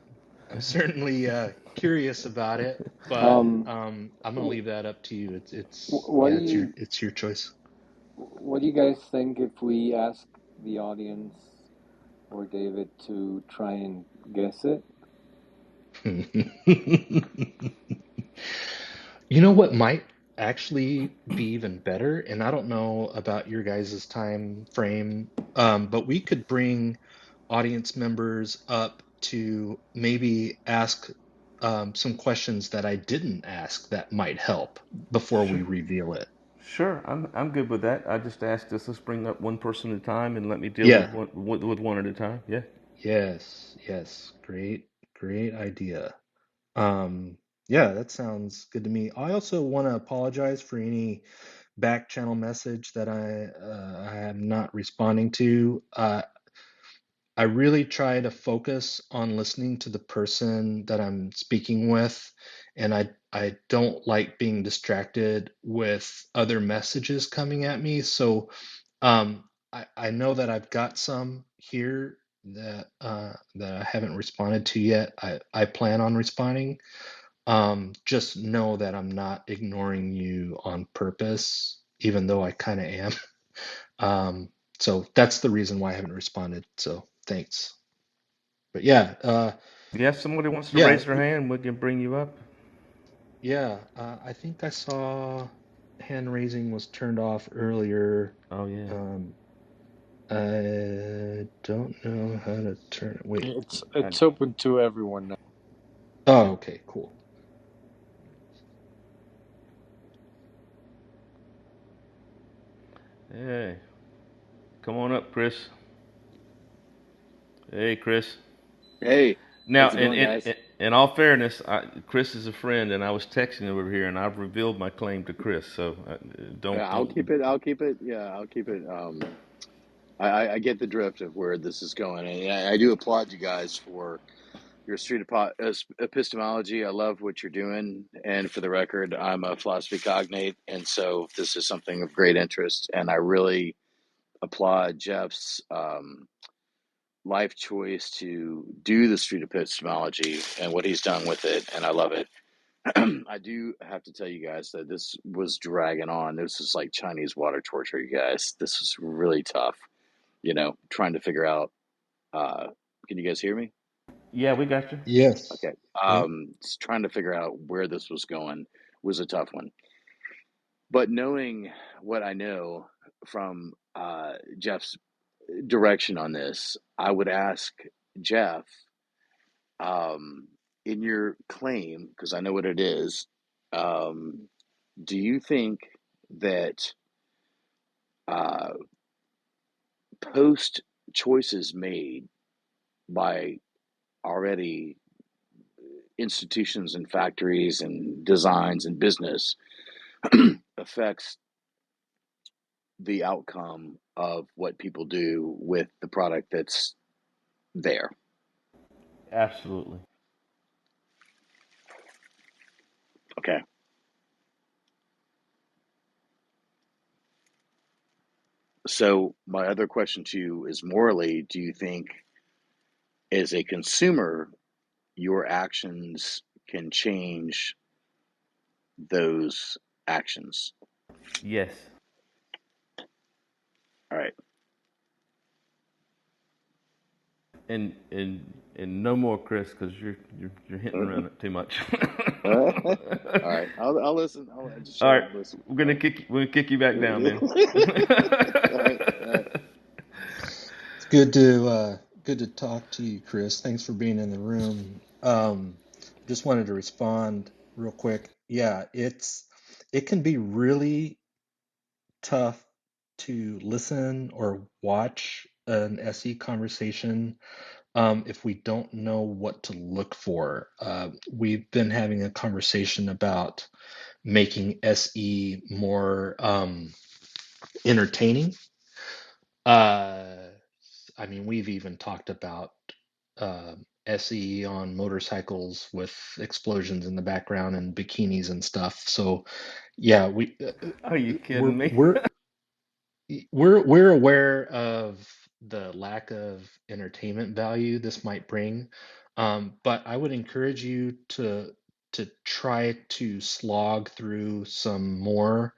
C: certainly curious about it, but
D: Um,
C: I'm gonna leave that up to you.
D: what
C: Yeah,
D: do you
C: it's your choice.
D: what do you guys think if we ask the audience or David to try and guess it?
C: You know what might actually be even better, and I don't know about your guys' time frame, but we could bring audience members up to maybe ask some questions that I didn't ask that might help before we
B: Sure.
C: reveal it.
B: Sure. I'm good with that. I just asked us, let's bring up one person at a time and let me deal with
C: Yeah,
B: one at a time. Yeah.
C: yes, great idea. Yeah, that sounds good to me. I also want to apologize for any back channel message that I am not responding to. I really try to focus on listening to the person that I'm speaking with, and I don't like being distracted with other messages coming at me. So I know that I've got some here that I haven't responded to yet. I plan on responding. Just know that I'm not ignoring you on purpose, even though I kind of am. So that's the reason why I haven't responded. So thanks. But
B: Yeah. If somebody wants to
C: yeah,
B: raise their hand, we can bring you up.
C: I think I saw hand raising was turned off earlier.
B: Oh yeah.
C: Um, I don't know how to turn it. Wait.
B: I,
E: It's open to everyone now.
C: Oh, okay, cool.
B: hey, come on up, Chris. Hey, Chris.
E: Hey,
B: Now,
E: how's it going, guys?
B: in all fairness, Chris is a friend, and I was texting him over here, and I've revealed my claim to Chris. So
E: Yeah, I'll
B: don't.
E: keep it. I'll keep it. Yeah, I'll keep it. I get the drift of where this is going, and I do applaud you guys for your epistemology. I love what you're doing, and for the record, I'm a philosophy cognate, and so this is something of great interest, and I really applaud Jeff's life choice to do the street epistemology and what he's done with it, and I love it. I do have to tell you guys that this was dragging on. This is like Chinese water torture, you guys. This is really tough, trying to figure out. Uh, can you guys hear me?
B: Yeah, we got you.
C: Yes.
E: Okay.
C: Yep.
E: Just trying to figure out where this was going was a tough one. But knowing what I know from Jeff's direction on this, I would ask Jeff, in your claim, because I know what it is, Do you think that post choices made by already institutions and factories and designs and business affects the outcome of what people do with the product that's there?
B: Absolutely.
E: Okay. So my other question to you is, morally, do you think as a consumer your actions can change those actions?
B: Yes.
E: All right.
B: And no more, Chris, because you're hitting around it too much.
E: All right. I'll listen. I'll just
B: All
E: shut up
B: right,
E: and listen.
B: we're gonna kick you back down, man.
E: All right. All right.
C: It's good to talk to you, Chris. Thanks for being in the room. Just wanted to respond real quick. Yeah, it can be really tough to listen or watch an SE conversation if we don't know what to look for. We've been having a conversation about making SE more entertaining. I mean, we've even talked about uh, SE on motorcycles with explosions in the background and bikinis and stuff. So, yeah,
B: Are you
C: we're
B: kidding me?
C: we're we're aware of the lack of entertainment value this might bring, but I would encourage you to try to slog through some more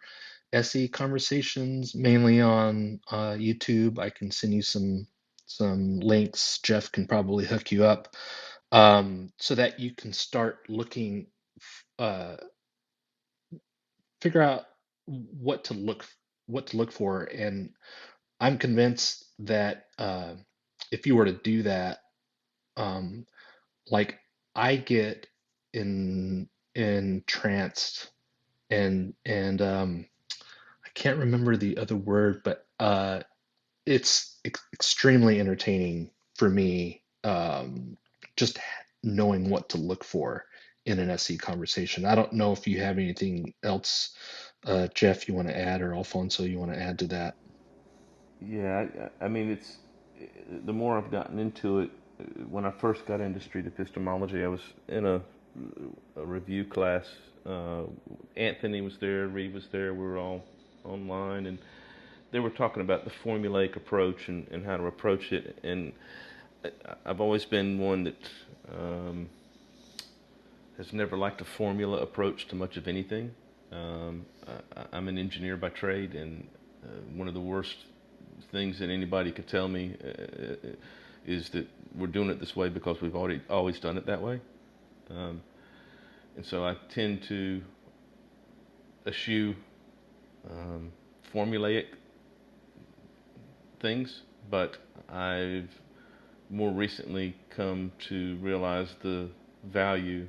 C: SE conversations, mainly on YouTube. I can send you some links. Jeff can probably hook you up so that you can start looking, uh, figure out what to look for. And I'm convinced that if you were to do that, um, like I get in entranced and I can't remember the other word, but it's extremely entertaining for me, just knowing what to look for in an SE conversation. I don't know if you have anything else, Jeff, you want to add, or Alfonso, you want to add to that.
B: Yeah, I mean, it's the more I've gotten into it. When I first got into street epistemology, I was in a review class. Uh, Anthony was there, Reed was there. We were all online, and they were talking about the formulaic approach and how to approach it. And I've always been one that has never liked a formula approach to much of anything. I'm an engineer by trade, and one of the worst things that anybody could tell me is that we're doing it this way because we've already always done it that way. Um, and so I tend to eschew um, formulaic things, but I've more recently come to realize the value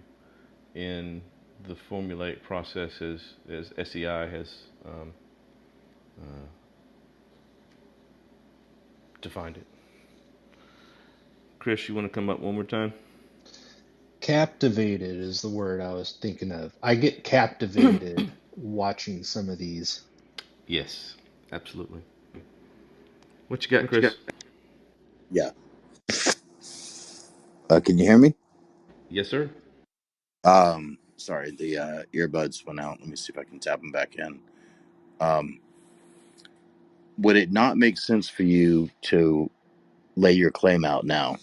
B: in the formulaic process as SEI has uh, defined it. Chris, you want to come up one more time?
C: Captivated is the word I was thinking of. I get captivated watching some of these.
B: Yes, absolutely. What you got, Chris?
E: Yeah. Can you hear me?
B: Yes, sir.
E: Sorry, the earbuds went out. Let me see if I can tap them back in. Um, would it not make sense for you to lay your claim out now?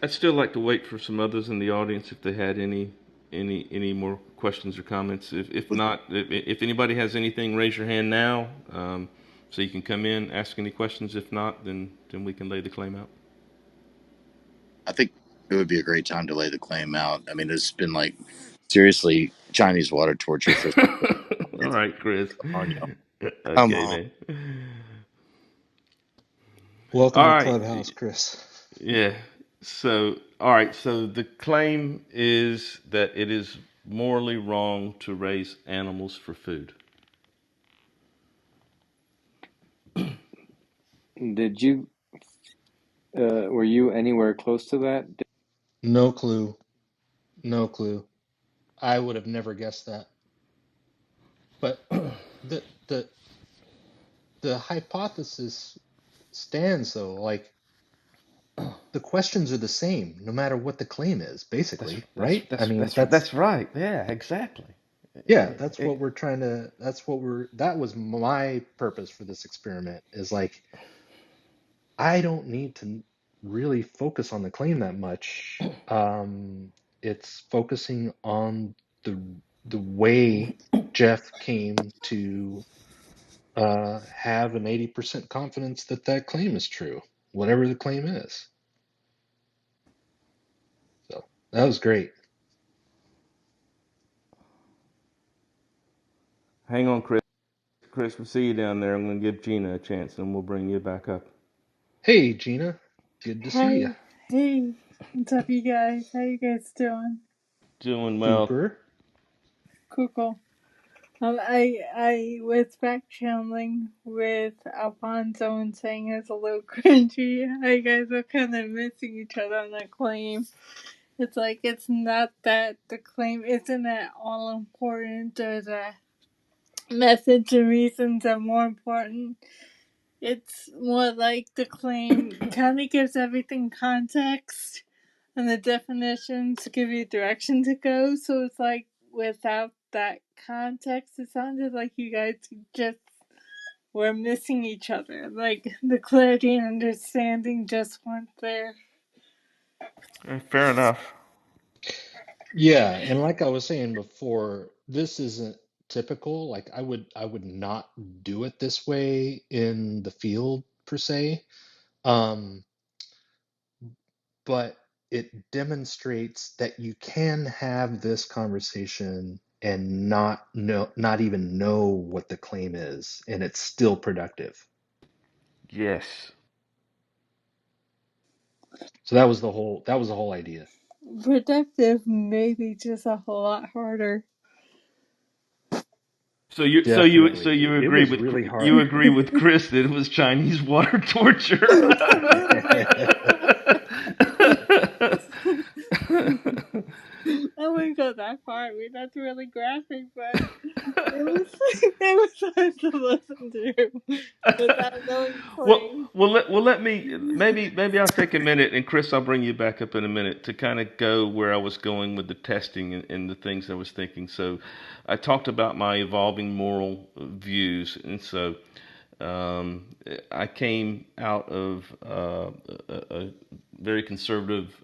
B: I'd still like to wait for some others in the audience if they had any more questions or comments. If not, if anybody has anything, raise your hand now, so you can come in, ask any questions. If not, then we can lay the claim out.
E: I think it would be a great time to lay the claim out. I mean, it's been like seriously Chinese water torture for
B: All right, Chris.
E: on you. Come
B: Okay,
E: on.
B: man.
C: Welcome
B: All
C: to
B: right.
C: Clubhouse, Chris.
B: Yeah. So, all right. So the claim is that it is morally wrong to raise animals for food?
D: Did you were you anywhere close to that?
C: No clue. No clue. I would have never guessed that. But the the the hypothesis stands though. Like the questions are the same no matter what the claim is, basically, right? I mean,
B: That's right. Yeah, exactly.
C: yeah, that's what we're trying to, that was my purpose for this experiment is like, I don't need to really focus on the claim that much. It's focusing on the way Jeff came to have an 80% confidence that that claim is true, whatever the claim is. So that was great.
B: Hang on, Chris. Chris, we'll see you down there. I'm going to give Gina a chance, and we'll bring you back up.
C: Hey, Gina, good to see you.
F: Hi, hey, what's up, you guys? How you guys doing?
B: Doing well.
C: Super.
F: Cool. I was back channeling with Alfonso and saying it's a little cringy. You guys are kind of missing each other on that claim. It's like it's not that the claim isn't at all important, or the message and reasons are more important. It's more like the claim kind of gives everything context, and the definitions give you direction to go. So it's like without that context, it sounded like you guys just were missing each other. Like the clarity and understanding just weren't there.
B: Fair enough.
C: Yeah, and like I was saying before, this isn't typical. Like I would not do it this way in the field per se. Um, but it demonstrates that you can have this conversation and not even know what the claim is, and it's still productive.
B: Yes.
C: So that was the whole idea.
F: Productive, maybe just a whole lot harder.
C: Definitely.
B: You
C: It
B: agree
C: was
B: with
C: really hard.
B: Chris that it was Chinese water torture.
F: I wouldn't go that far. I mean, that's really graphic, but it was hard to listen to without knowing claim.
B: Let me maybe I'll take a minute, and Chris, I'll bring you back up in a minute to kind of go where I was going with the testing and the things I was thinking. So, I talked about my evolving moral views, and so um, I came out of a very conservative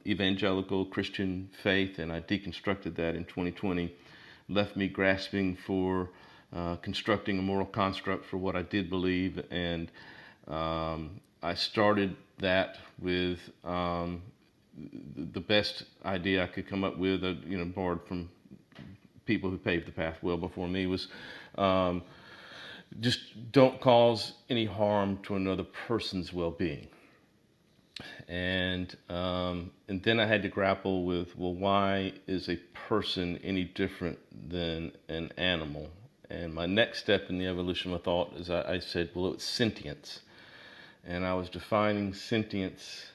B: evangelical Christian faith, and I deconstructed that in 2020. Left me grasping for constructing a moral construct for what I did believe, and I started that with the best idea I could come up with, borrowed from people who paved the path well before me, was um, just don't cause any harm to another person's well-being. And then I had to grapple with, well, why is a person any different than an animal? And my next step in the evolution of thought is I said, well, it's sentience. And I was defining sentience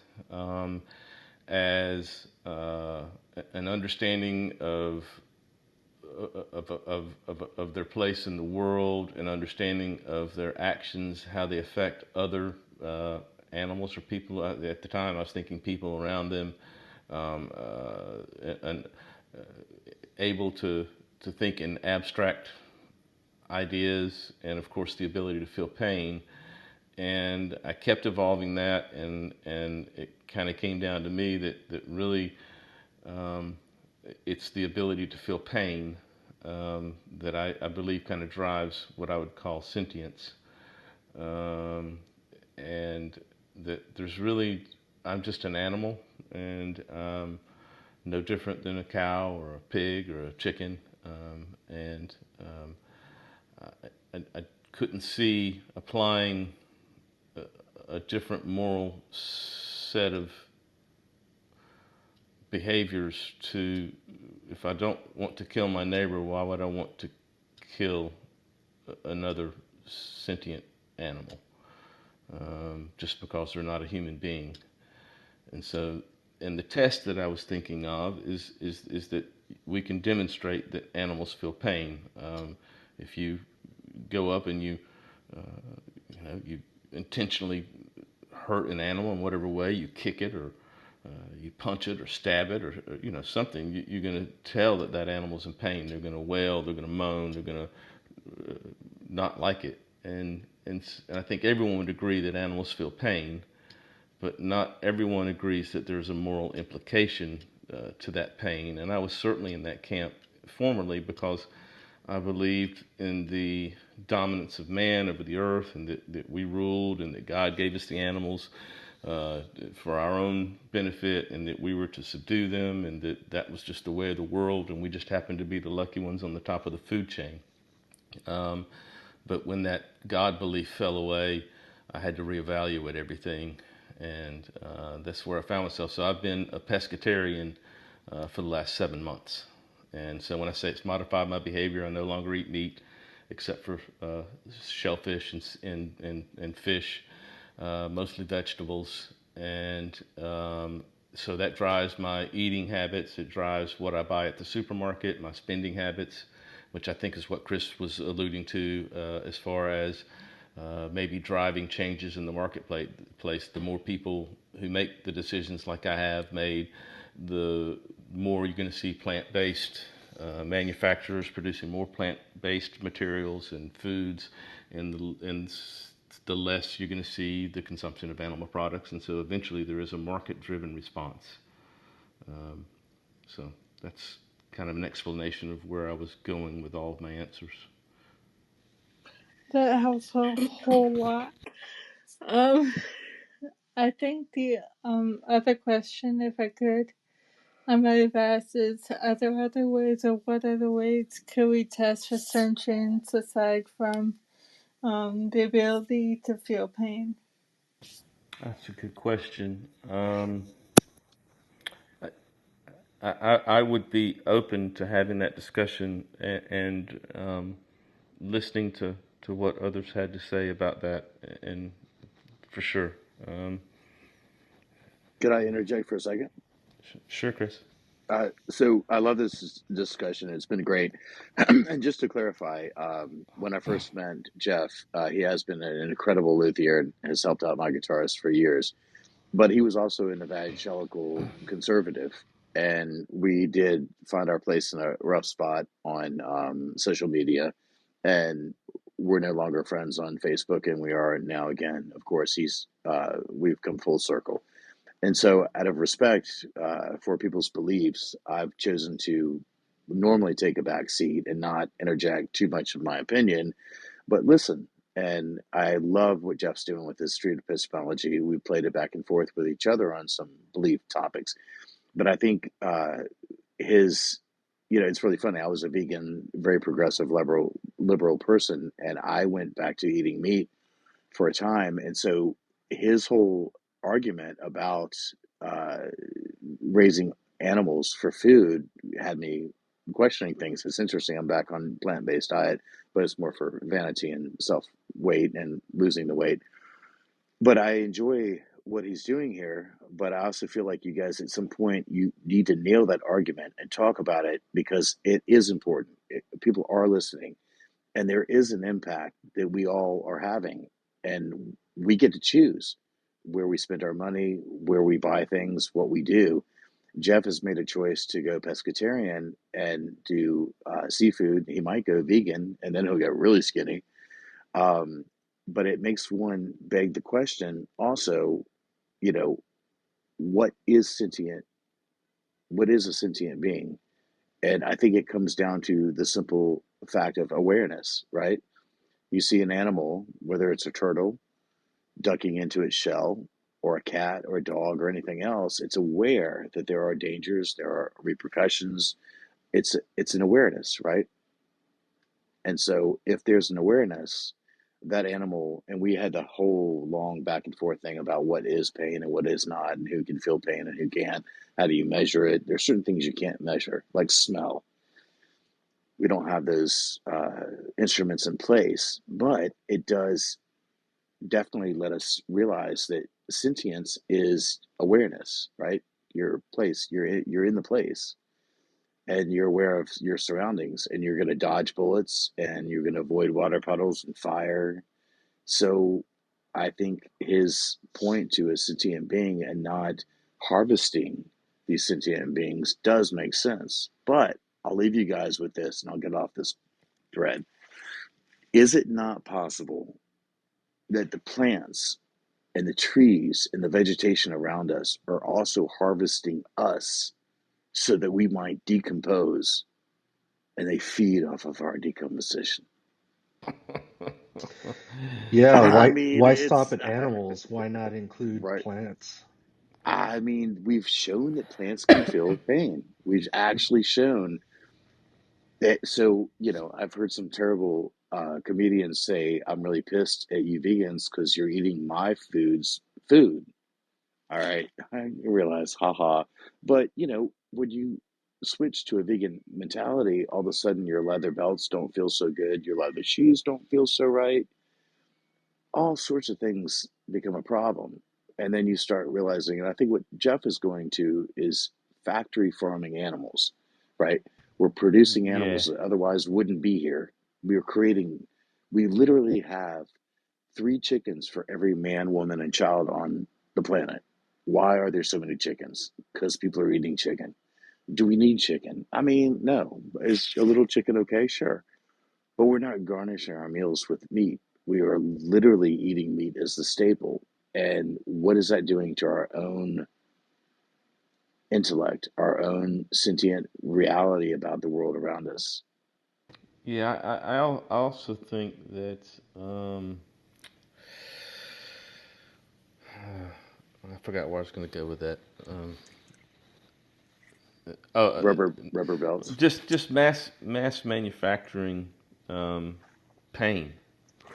B: as an understanding of their place in the world, an understanding of their actions, how they affect other animals or people. At the time, I was thinking people around them, and able to think in abstract ideas, and of course the ability to feel pain. And I kept evolving that, and it kind of came down to me that really it's the ability to feel pain that I believe kind of drives what I would call sentience. And that there's really, I'm just an animal, and no different than a cow or a pig or a chicken. And I couldn't see applying a different moral set of behaviors to, if I don't want to kill my neighbor, why would I want to kill another sentient animal? Just because they're not a human being. And so, and the test that I was thinking of is that we can demonstrate that animals feel pain. If you go up and you intentionally hurt an animal in whatever way, you kick it or you punch it or stab it or something, you're going to tell that that animal's in pain. They're going to wail, they're going to moan, they're going to not like it. And I think everyone would agree that animals feel pain, but not everyone agrees that there's a moral implication to that pain. And I was certainly in that camp formerly because I believed in the dominance of man over the earth, and that we ruled, and that God gave us the animals for our own benefit, and that we were to subdue them, and that was just the way of the world, and we just happened to be the lucky ones on the top of the food chain. But when that God belief fell away, I had to reevaluate everything, and that's where I found myself. So I've been a pescatarian for the last 7 months. And so when I say it's modified my behavior, I no longer eat meat except for shellfish and fish, mostly vegetables. And so that drives my eating habits. It drives what I buy at the supermarket, my spending habits, which I think is what Chris was alluding to as far as maybe driving changes in the marketplace. The more people who make the decisions like I have made, the more you're going to see plant-based manufacturers producing more plant-based materials and foods, and the less you're going to see the consumption of animal products. And so eventually there is a market-driven response. So that's kind of an explanation of where I was going with all of my answers.
F: That helps a whole lot. I think the other question, if I could, I might have asked is, are there other ways, or what other ways could we test for sentience aside from the ability to feel pain?
B: That's a good question. I would be open to having that discussion and listening to what others had to say about that, and for sure.
E: Could I interject for a second?
B: Sure, Chris.
E: So I love this discussion. It's been great. And just to clarify, when I first met Jeff, he has been an incredible luthier and has helped out my guitarist for years. But he was also an evangelical conservative. And we did find our place in a rough spot on social media. And we're no longer friends on Facebook, and we are now again. Of course, we've come full circle. And so, out of respect for people's beliefs, I've chosen to normally take a back seat and not interject too much of my opinion, but listen. And I love what Jeff's doing with his street epistemology. We played it back and forth with each other on some belief topics. But I think it's really funny. I was a vegan, very progressive, liberal person, and I went back to eating meat for a time. And so his whole argument about raising animals for food had me questioning things. It's interesting. I'm back on plant-based diet, but it's more for vanity and self-weight and losing the weight. But I enjoy what he's doing here. But I also feel like you guys, at some point, you need to nail that argument and talk about it, because it is important. People are listening, and there is an impact that we all are having, and we get to choose where we spend our money, where we buy things, what we do. Jeff has made a choice to go pescatarian and do seafood. He might go vegan, and then he'll get really skinny. But it makes one beg the question also, what is sentient? What is a sentient being? And I think it comes down to the simple fact of awareness, right? You see an animal, whether it's a turtle ducking into its shell, or a cat or a dog or anything else, it's aware that there are dangers, there are repercussions. It's an awareness, right? And so if there's an awareness, that animal, and we had the whole long back and forth thing about what is pain and what is not, and who can feel pain and who can't. How do you measure it? There's certain things you can't measure, like smell. We don't have those instruments in place, but it does definitely let us realize that sentience is awareness, right? Your place, you're in the place, and you're aware of your surroundings, and you're going to dodge bullets, and you're going to avoid water puddles and fire. So I think his point to a sentient being and not harvesting these sentient beings does make sense. But I'll leave you guys with this, and I'll get off this thread. Is it not possible that the plants and the trees and the vegetation around us are also harvesting us so that we might decompose, and they feed off of our decomposition?
C: Yeah,
E: I
C: why
E: mean,
C: why stop
E: it's
C: at animals? Why not include
E: right.
C: plants?
E: I mean, we've shown that plants can feel pain. We've actually shown that. So, I've heard some terrible comedians say, I'm really pissed at you vegans because you're eating my food. All right. I realize, haha. But, when you switch to a vegan mentality, all of a sudden your leather belts don't feel so good, your leather shoes don't feel so right, all sorts of things become a problem. And then you start realizing, and I think what Jeff is going to is factory farming animals, right? We're producing
B: Yeah.
E: animals that otherwise wouldn't be here. We literally have 3 chickens for every man, woman, and child on the planet. Why are there so many chickens? Because people are eating chicken. Do we need chicken? I mean, no. Is a little chicken okay? Sure. But we're not garnishing our meals with meat. We are literally eating meat as the staple. And what is that doing to our own intellect, our own sentient reality about the world around us?
B: Yeah, I also think that I forgot where I was going to go with that. Oh,
E: Rubber belts.
B: just mass manufacturing um, pain,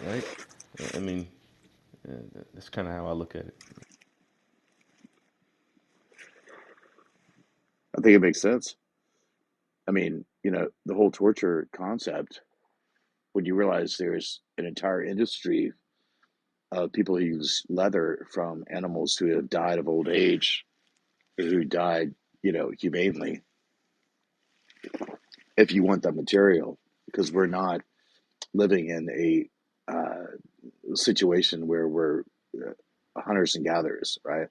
B: right? I mean, that's kind of how I look at it.
E: I think it makes sense. I mean, the whole torture concept, when you realize there's an entire industry of people who use leather from animals who have died of old age, who died, humanely, if you want that material, because we're not living in a situation where we're hunters and gatherers, right?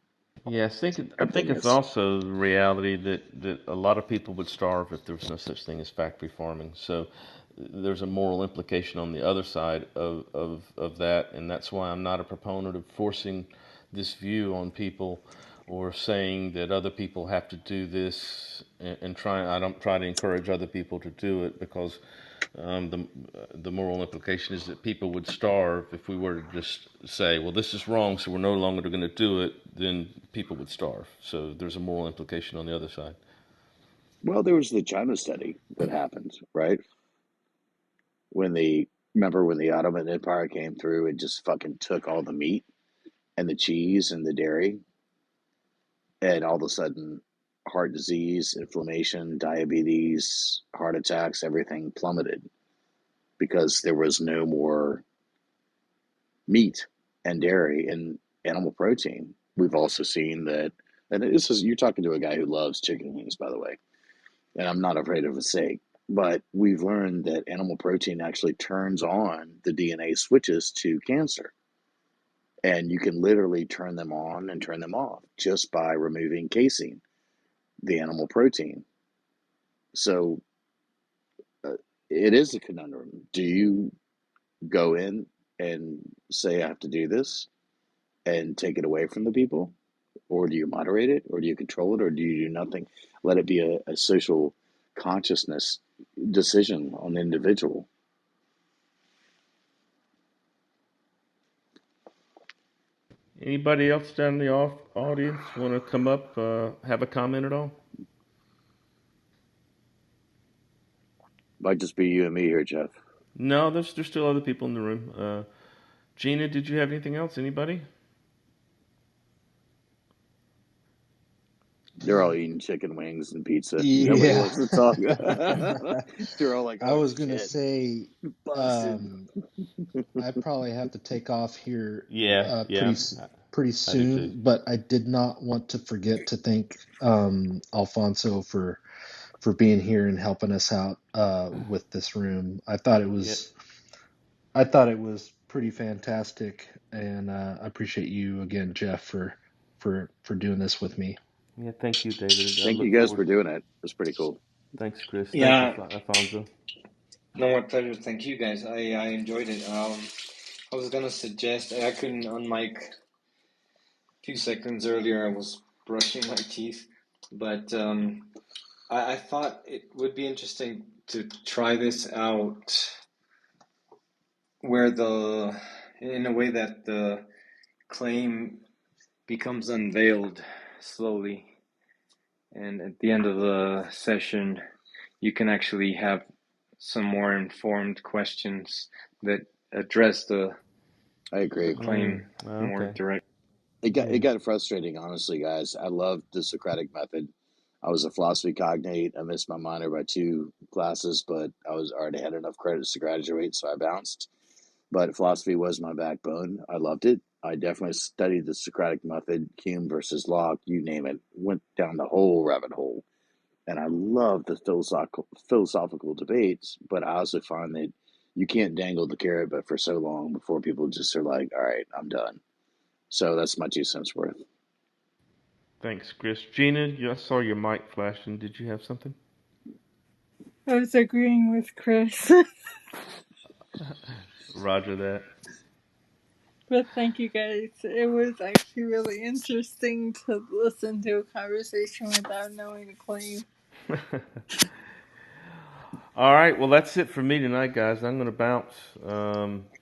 B: Yeah, I think
E: Everything
B: it's
E: is.
B: also the reality that a lot of people would starve if there was no such thing as factory farming. So there's a moral implication on the other side of that, and that's why I'm not a proponent of forcing this view on people or saying that other people have to do this and I don't try to encourage other people to do it because the moral implication is that people would starve if we were to just say, well, this is wrong, so we're no longer going to do it. Then people would starve. So there's a moral implication on the other side.
E: Well, there was the China study that happened, right? When remember when the Ottoman Empire came through and just fucking took all the meat and the cheese and the dairy, and all of a sudden, heart disease, inflammation, diabetes, heart attacks, everything plummeted because there was no more meat and dairy and animal protein. We've also seen that, and you're talking to a guy who loves chicken wings, by the way, and I'm not afraid of a steak. But we've learned that animal protein actually turns on the DNA switches to cancer. And you can literally turn them on and turn them off just by removing casein, the animal protein. So uh, it is a conundrum. Do you go in and say, I have to do this and take it away from the people? Or do you moderate it? Or do you control it? Or do you do nothing? Let it be a social consciousness decision on the individual.
B: Anybody else down in the audience want to come up, have a comment at all?
E: Might just be you and me here, Jeff.
B: No, there's still other people in the room. Gina, did you have anything else? Anybody?
E: They're all eating chicken wings and pizza. Nobody
C: Yeah.
E: wants to talk. They're all like,
C: I
E: "Oh
C: was gonna
E: shit,
C: say,
E: busted."
C: um, I probably have to take off here
B: Yeah,
C: pretty
B: yeah,
C: pretty
B: I do too.
C: soon, but I did not want to forget to thank Alfonso for being here and helping us out with this room.
B: Yep.
C: I thought it was pretty fantastic, and I appreciate you again, Jeff, for doing this with me.
B: Yeah, thank you, David. I
E: Thank you
B: look
E: guys
B: forward.
E: for doing it. It was pretty cool.
B: Thanks, Chris. Thank you,
G: Yeah,
B: Alfonso.
G: no, my pleasure. Thank you guys. I enjoyed it. I was gonna suggest I couldn't unmic a few seconds earlier. I was brushing my teeth, but I thought it would be interesting to try this out where in a way that the claim becomes unveiled slowly, and at the end of the session, you can actually have some more informed questions that address the
E: I agree.
G: claim more
B: Okay.
G: direct.
E: It got frustrating, honestly, guys. I loved the Socratic Method. I was a philosophy cognate. I missed my minor by 2 classes, but I was already had enough credits to graduate, so I bounced. But philosophy was my backbone. I loved it. I definitely studied the Socratic Method, Hume versus Locke, you name it. Went down the whole rabbit hole. And I love the philosophical debates, but I also find that you can't dangle the carrot but for so long before people just are like, all right, I'm done. So that's my 2 cents worth.
B: Thanks, Chris. Gina, I saw your mic flashing. Did you have something?
F: I was agreeing with Chris.
B: Roger that.
F: But thank you guys. It was actually really interesting to listen to a conversation without knowing the claim.
B: All right, well, that's it for me tonight, guys. I'm going to bounce.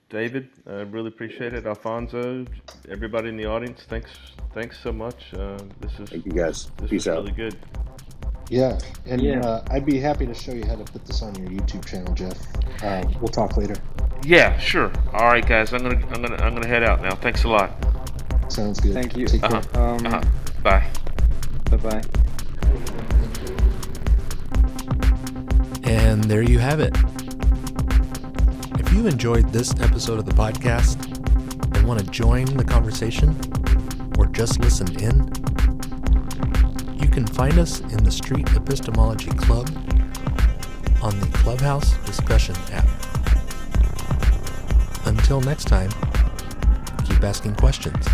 B: David, I really appreciate it. Alfonso, everybody in the audience, thanks so much.
E: Thank you, guys.
B: This
E: Peace
B: was
E: out.
B: really good.
C: Yeah, and
G: Yeah.
C: I'd be happy to show you how to put this on your YouTube channel, Jeff. We'll talk later.
B: Yeah, sure. All right, guys, I'm gonna head out now. Thanks a lot.
C: Sounds good.
G: Thank you.
C: Take care.
B: Bye.
G: Bye-bye.
A: And there you have it. If you enjoyed this episode of the podcast and want to join the conversation or just listen in, you can find us in the Street Epistemology Club on the Clubhouse discussion app. Until next time, keep asking questions.